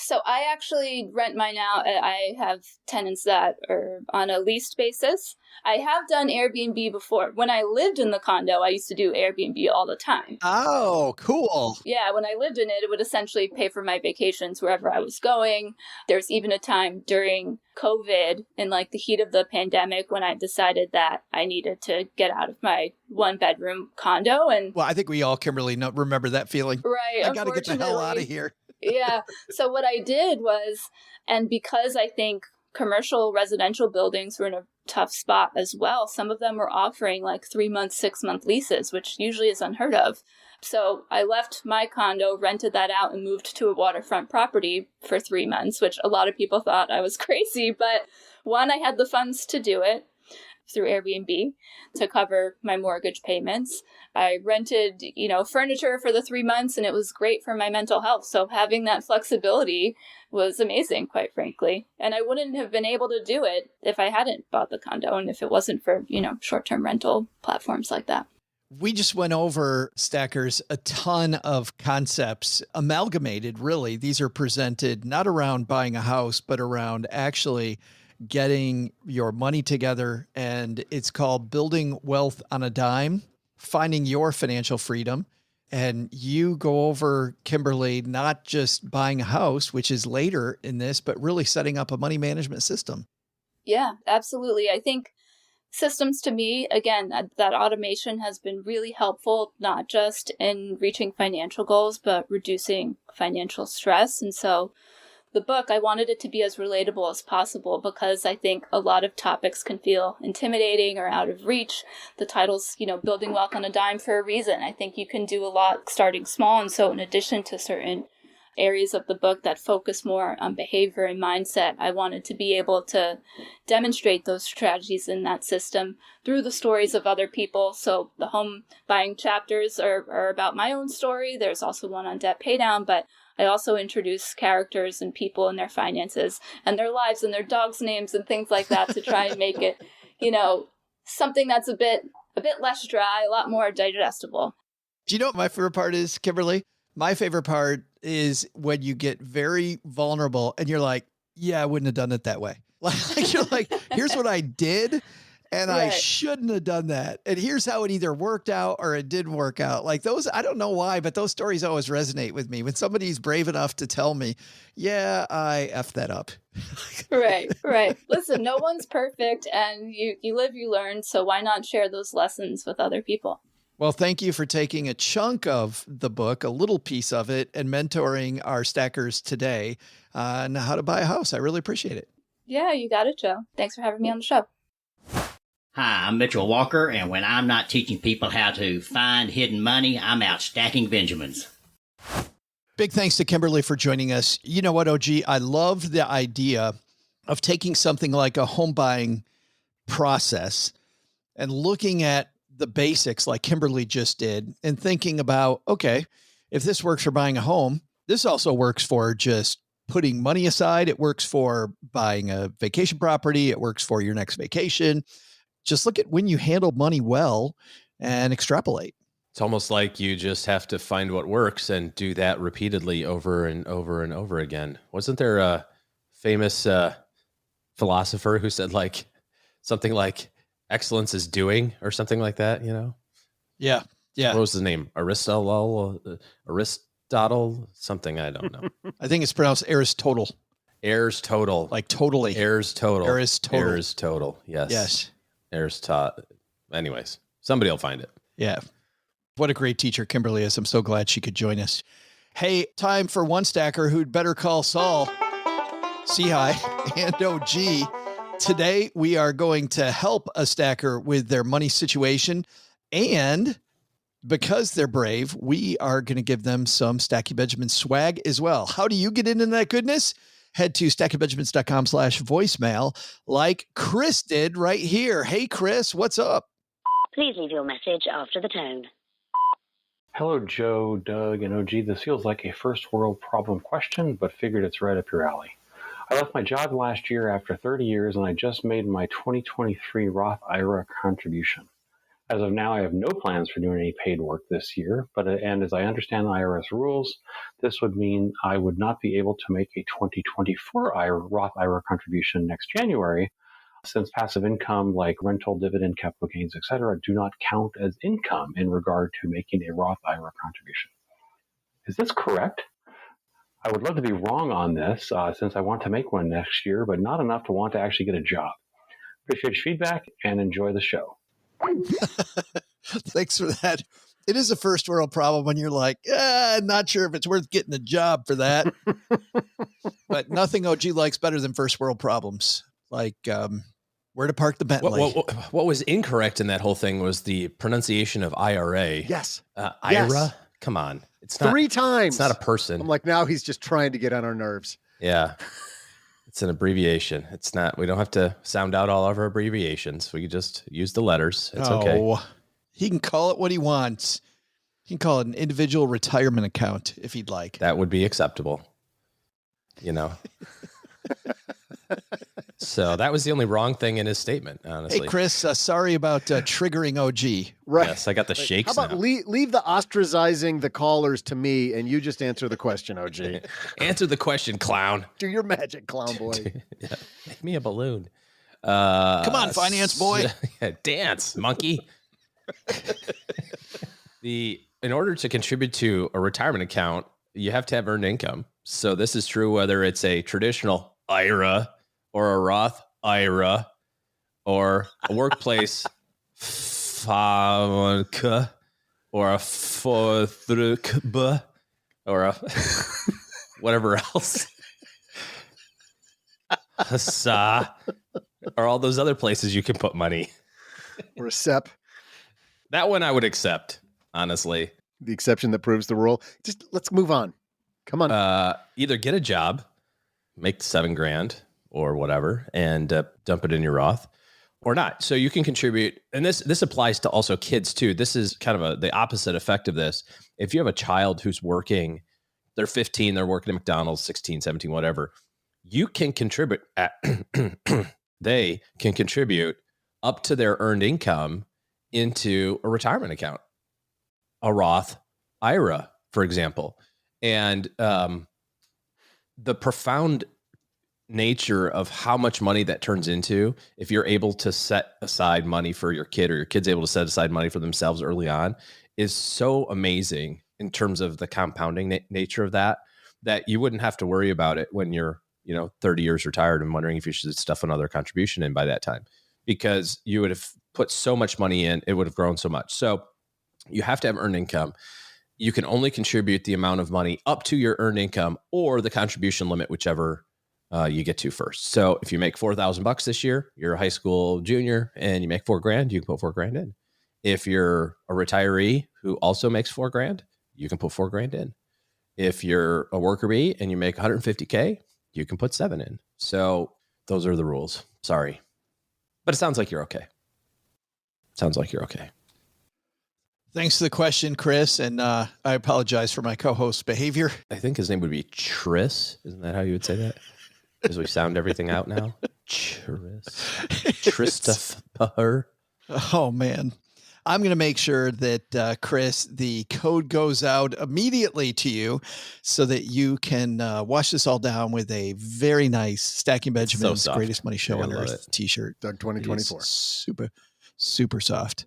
So I actually rent mine out. I have tenants that are on a leased basis. I have done Airbnb before. When I lived in the condo, I used to do Airbnb all the time. Oh, cool. Yeah, when I lived in it, it would essentially pay for my vacations wherever I was going. There's even a time during COVID, in like the heat of the pandemic, when I decided that I needed to get out of my 1-bedroom condo. And well, I think we all, Kimberly, remember that feeling. Right. I got to get the hell out of here. Yeah. So what I did was, and because I think commercial residential buildings were in a tough spot as well, some of them were offering like 3-month, 6-month leases, which usually is unheard of. So I left my condo, rented that out, and moved to a waterfront property for 3 months, which a lot of people thought I was crazy. But one, I had the funds to do it through Airbnb to cover my mortgage payments. I rented, furniture for the 3 months, and it was great for my mental health. So having that flexibility was amazing, quite frankly. And I wouldn't have been able to do it if I hadn't bought the condo and if it wasn't for, short-term rental platforms like that. We just went over, Stackers, a ton of concepts amalgamated, really. These are presented not around buying a house, but around actually getting your money together. And it's called Building Wealth on a Dime, Finding Your Financial Freedom. And you go over, Kimberly, not just buying a house, which is later in this, but really setting up a money management system. Yeah, absolutely. I think systems, to me, again, that automation has been really helpful, not just in reaching financial goals, but reducing financial stress. And so the book, I wanted it to be as relatable as possible because I think a lot of topics can feel intimidating or out of reach. The title's, Building Wealth on a Dime for a reason. I think you can do a lot starting small. And so in addition to certain areas of the book that focus more on behavior and mindset. I wanted to be able to demonstrate those strategies in that system through the stories of other people. So the home buying chapters are about my own story. There's also one on debt paydown, but I also introduce characters and people and their finances and their lives and their dogs' names and things like that to try and make it, something that's a bit less dry, a lot more digestible. Do you know what my favorite part is, Kimberly? My favorite part is when you get very vulnerable and you're like, yeah, I wouldn't have done it that way. Like you're like, here's what I did. And I shouldn't have done that. And here's how it either worked out or it didn't work out. Like those, I don't know why, but those stories always resonate with me. When somebody's brave enough to tell me, yeah, I effed that up. Right. Listen, no one's perfect, and you live, you learn. So why not share those lessons with other people? Well, thank you for taking a chunk of the book, a little piece of it, and mentoring our stackers today on how to buy a house. I really appreciate it. Yeah, you got it, Joe. Thanks for having me on the show. Hi, I'm Mitchell Walker, and when I'm not teaching people how to find hidden money, I'm out stacking Benjamins. Big thanks to Kimberly for joining us. You know what, OG? I love the idea of taking something like a home buying process and looking at the basics like Kimberly just did and thinking about, okay, if this works for buying a home, this also works for just putting money aside. It works for buying a vacation property. It works for your next vacation. Just look at when you handle money well and extrapolate. It's almost like you just have to find what works and do that repeatedly over and over and over again. Wasn't there a famous philosopher who said like something like excellence is doing or something like that, Yeah. What was his name? Aristotle, something. I don't know. I think it's pronounced Aristotle. Aristotle. Like totally. Aristotle. Aristotle. Aristotle. Yes. Yes. Aristotle. Anyways, somebody will find it. Yeah. What a great teacher Kimberly is. I'm so glad she could join us. Hey, time for one stacker who'd better call Saul-Sehy and OG. Today, we are going to help a stacker with their money situation. And because they're brave, we are going to give them some Stacky Benjamin swag as well. How do you get into that goodness? Head to stackybenjamins.com/voicemail like Chris did right here. Hey, Chris, what's up? Please leave your message after the tone. Hello, Joe, Doug, and OG. This feels like a first world problem question, but figured it's right up your alley. I left my job last year after 30 years, and I just made my 2023 Roth IRA contribution. As of now, I have no plans for doing any paid work this year, and as I understand the IRS rules, this would mean I would not be able to make a 2024 Roth IRA contribution next January, since passive income like rental, dividend, capital gains, etc., do not count as income in regard to making a Roth IRA contribution. Is this correct? I would love to be wrong on this, since I want to make one next year, but not enough to want to actually get a job. Appreciate your feedback and enjoy the show. Thanks for that. It is a first world problem when you're like, not sure if it's worth getting a job for that. But nothing OG likes better than first world problems. Like where to park the Bentley. What was incorrect in that whole thing was the pronunciation of IRA. Yes. IRA? Yes. Come on. It's not 3 times. It's not a person. I'm like, now he's just trying to get on our nerves. Yeah. It's an abbreviation. It's not, we don't have to sound out all of our abbreviations. We can just use the letters. It's okay. He can call it what he wants. He can call it an individual retirement account if he'd like. That would be acceptable. So that was the only wrong thing in his statement, honestly. Hey, Chris, sorry about triggering OG. Right. Yes, I got the shakes. How about leave the ostracizing the callers to me and you just answer the question, OG. Answer the question, clown. Do your magic, clown boy. Yeah. Make me a balloon. Come on, finance boy. Dance, monkey. In order to contribute to a retirement account, you have to have earned income. So this is true whether it's a traditional IRA or a Roth IRA or a workplace 401k or a 403k or a whatever else. Or all those other places you can put money. Or a SEP. That one I would accept, honestly. The exception that proves the rule. Just let's move on. Come on. Either get a job, make $7,000 or whatever, and dump it in your Roth, or not. So you can contribute. And this applies to also kids too. This is kind of the opposite effect of this. If you have a child who's working, they're 15, they're working at McDonald's, 16, 17, whatever, you can contribute they can contribute up to their earned income into a retirement account, a Roth IRA, for example. And the profound nature of how much money that turns into, if you're able to set aside money for your kid, or your kid's able to set aside money for themselves early on, is so amazing in terms of the compounding nature of that you wouldn't have to worry about it when you're 30 years retired and wondering if you should stuff another contribution in by that time, because you would have put so much money in, it would have grown so much. So you have to have earned income. You can only contribute the amount of money up to your earned income or the contribution limit, whichever you get to first. So if you make $4,000 this year, you're a high school junior and you make $4,000, you can put $4,000 in. If you're a retiree who also makes $4,000, you can put $4,000 in. If you're a worker bee and you make $150K, you can put $7,000 in. So those are the rules. Sorry. But it sounds like you're okay. Thanks for the question, Chris. And I apologize for my co-host's behavior. I think his name would be Tris. Isn't that how you would say that? Because we sound everything out now. Christopher. Oh, man. I'm going to make sure that, Chris, the code goes out immediately to you so that you can wash this all down with a very nice Stacking Benjamin's Greatest Money Show on Earth t-shirt. Doug 2024. Super, super soft.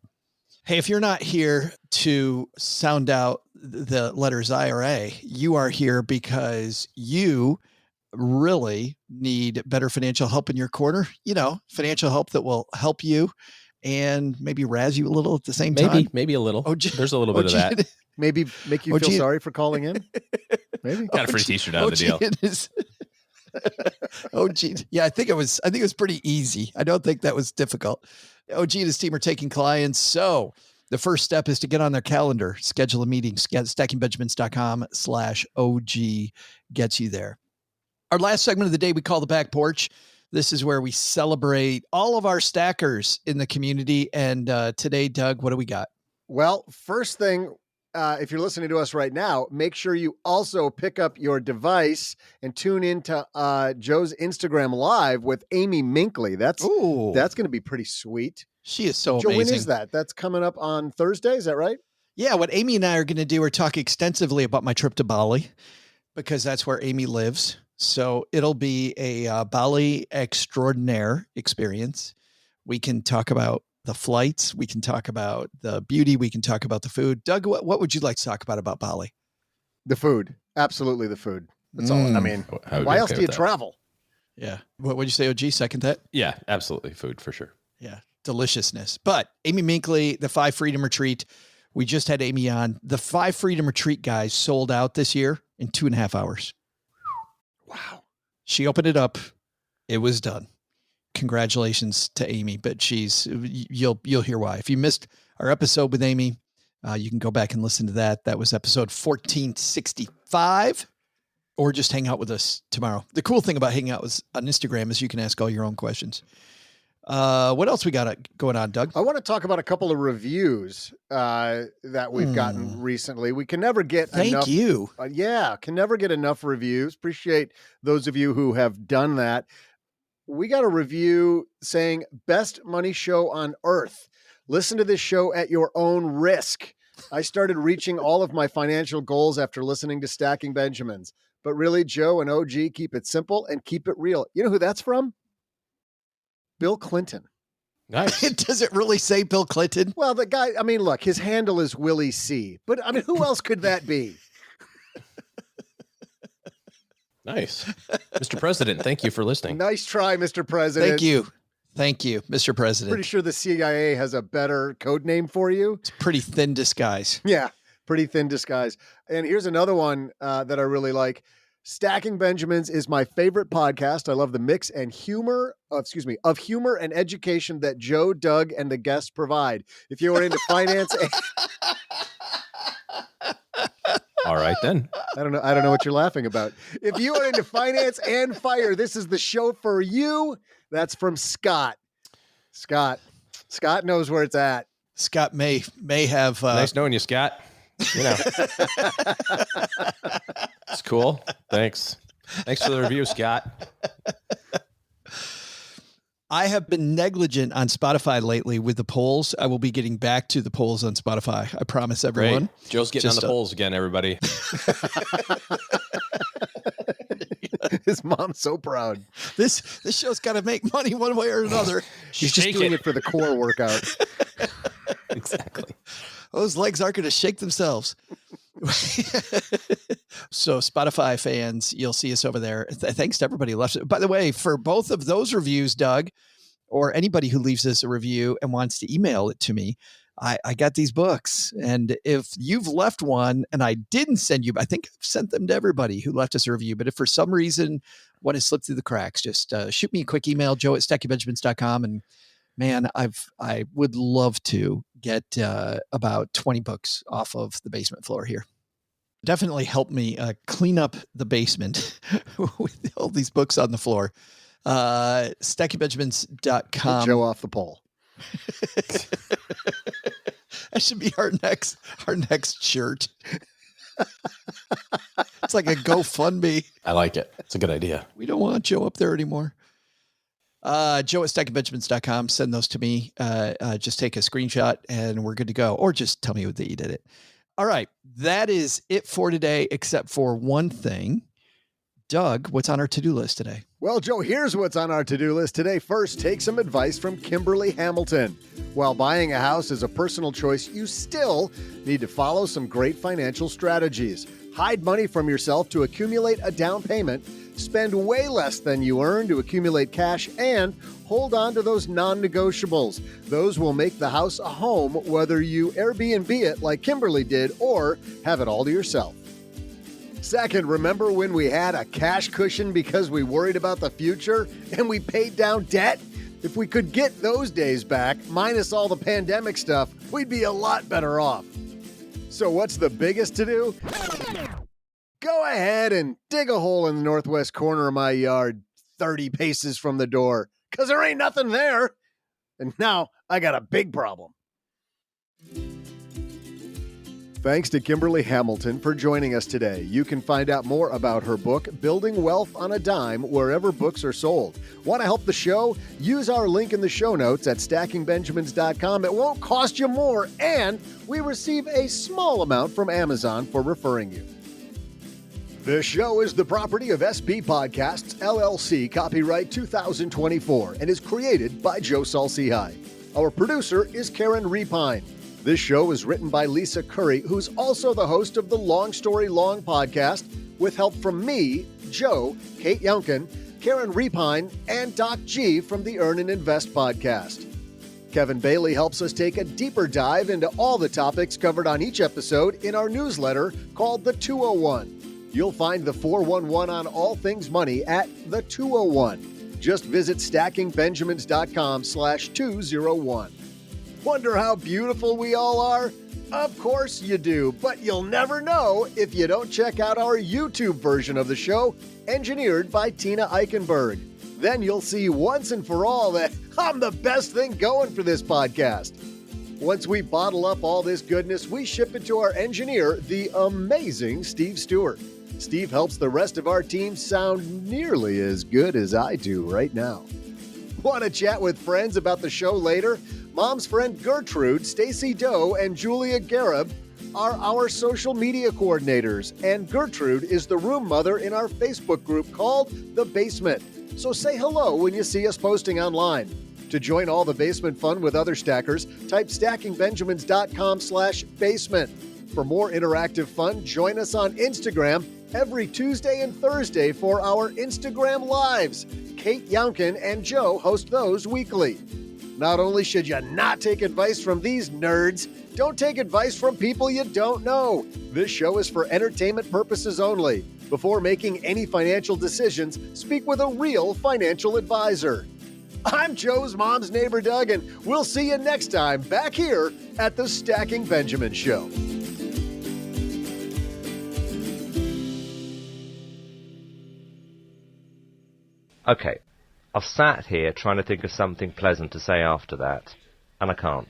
Hey, if you're not here to sound out the letters IRA, you are here because you really need better financial help in your corner. Financial help that will help you and maybe razz you a little at the same time. Maybe a little. There's a little bit of that. Maybe make you feel sorry for calling in. Maybe got a free t-shirt out of the deal. Yeah, I think it was pretty easy. I don't think that was difficult. OG and his team are taking clients. So the first step is to get on their calendar, schedule a meeting. stackingbenjamins.com/OG gets you there. Our last segment of the day, we call the back porch. This is where we celebrate all of our stackers in the community. And today, Doug, what do we got? Well, first thing, if you're listening to us right now, make sure you also pick up your device and tune into Joe's Instagram Live with Amy Minkley. That's going to be pretty sweet. She is so Joe, amazing. when is that? That's coming up on Thursday. Is that right? Yeah. What Amy and I are going to do are talk extensively about my trip to Bali, because that's where Amy lives. So it'll be a Bali extraordinaire experience. We can talk about the flights. We can talk about the beauty. We can talk about the food. Doug, what would you like to talk about Bali? The food. Absolutely the food. That's all. I mean, why else do you travel? Yeah. What would you say, OG? Second that? Yeah, absolutely. Food for sure. Yeah. Deliciousness. But Amy Minkley, the 5 Freedom Retreat. We just had Amy on. The 5 Freedom Retreat guys sold out this year in 2.5 hours. Wow. She opened it up. It was done. Congratulations to Amy, but you'll hear why. If you missed our episode with Amy, you can go back and listen to that. That was episode 1465, or just hang out with us tomorrow. The cool thing about hanging out on Instagram is you can ask all your own questions. What else we got going on, Doug? I want to talk about a couple of reviews that we've gotten recently. We can never get enough. Thank you. Can never get enough reviews. Appreciate those of you who have done that. We got a review saying best money show on earth. Listen to this show at your own risk. I started reaching all of my financial goals after listening to Stacking Benjamins. But really, Joe and OG keep it simple and keep it real. You know who that's from? Bill Clinton. Nice. Does it really say Bill Clinton? Well, the guy, I mean, look, his handle is Willie C. But I mean, who else could that be? Nice. Mr. President, thank you for listening. Nice try, Mr. President. Thank you, Mr. President. Pretty sure the CIA has a better code name for you. It's pretty thin disguise. Yeah, pretty thin disguise. And here's another one that I really like. Stacking Benjamins is my favorite podcast. I love the mix and humor and education that Joe, Doug, and the guests provide. If you are into finance, All right, then. I don't know what you're laughing about. If you are into finance and fire, this is the show for you. That's from Scott. Scott knows where it's at. Scott may have. Nice knowing you, Scott. You know, it's cool. Thanks for the review, Scott. I have been negligent on Spotify lately with the polls. I will be getting back to the polls on Spotify. I promise everyone. Great. Joe's getting on the polls again, everybody. His mom's so proud. This show's got to make money one way or another. She's just doing it for the core workout. Exactly. Those legs aren't going to shake themselves. So Spotify fans, you'll see us over there. Thanks to everybody who left it. By the way, for both of those reviews, Doug, or anybody who leaves us a review and wants to email it to me, I got these books. And if you've left one and I didn't send you, I think I've sent them to everybody who left us a review. But if for some reason one has slipped through the cracks, just shoot me a quick email, joe@stackingbenjamins.com. And man, I would love to get about 20 books off of the basement floor here. Definitely help me clean up the basement with all these books on the floor. StackingBenjamins.com. Get Joe off the pole. That should be our next shirt. It's like a GoFundMe. I like it. It's a good idea. We don't want Joe up there anymore. Joe@stackingbenjamins.com. Send those to me. Just take a screenshot and we're good to go. Or just tell me that you did it. All right. That is it for today, except for one thing. Doug, what's on our to-do list today? Well, Joe, here's what's on our to-do list today. First, take some advice from Kimberly Hamilton. While buying a house is a personal choice, you still need to follow some great financial strategies. Hide money from yourself to accumulate a down payment, spend way less than you earn to accumulate cash, and hold on to those non-negotiables. Those will make the house a home, whether you Airbnb it like Kimberly did or have it all to yourself. Second, remember when we had a cash cushion because we worried about the future and we paid down debt? If we could get those days back, minus all the pandemic stuff, we'd be a lot better off. So what's the biggest to do? Go ahead and dig a hole in the northwest corner of my yard, 30 paces from the door, because there ain't nothing there. And now I got a big problem. Thanks to Kimberly Hamilton for joining us today. You can find out more about her book, Building Wealth on a Dime, wherever books are sold. Want to help the show? Use our link in the show notes at stackingbenjamins.com. It won't cost you more, and we receive a small amount from Amazon for referring you. This show is the property of SB Podcasts, LLC, copyright 2024, and is created by Joe Saul-Sehy. Our producer is Karen Repine. This show is written by Lisa Curry, who's also the host of the Long Story Long podcast, with help from me, Joe, Kate Younkin, Karen Repine, and Doc G from the Earn and Invest podcast. Kevin Bailey helps us take a deeper dive into all the topics covered on each episode in our newsletter called The 201. You'll find the 411 on all things money at The 201. Just visit stackingbenjamins.com/201. Wonder how beautiful we all are? Of course you do, but you'll never know if you don't check out our YouTube version of the show, engineered by Tina Eichenberg. Then you'll see once and for all that I'm the best thing going for this podcast. Once we bottle up all this goodness, we ship it to our engineer, the amazing Steve Stewart. Steve helps the rest of our team sound nearly as good as I do right now. Want to chat with friends about the show later? Mom's friend Gertrude, Stacy Doe, and Julia Garib are our social media coordinators, and Gertrude is the room mother in our Facebook group called The Basement. So say hello when you see us posting online. To join all the basement fun with other stackers, type stackingbenjamins.com/basement. For more interactive fun, join us on Instagram every Tuesday and Thursday for our Instagram Lives. Kate Younkin and Joe host those weekly. Not only should you not take advice from these nerds, don't take advice from people you don't know. This show is for entertainment purposes only. Before making any financial decisions, speak with a real financial advisor. I'm Joe's mom's neighbor, Doug, and we'll see you next time back here at the Stacking Benjamin Show. Okay, I've sat here trying to think of something pleasant to say after that, and I can't.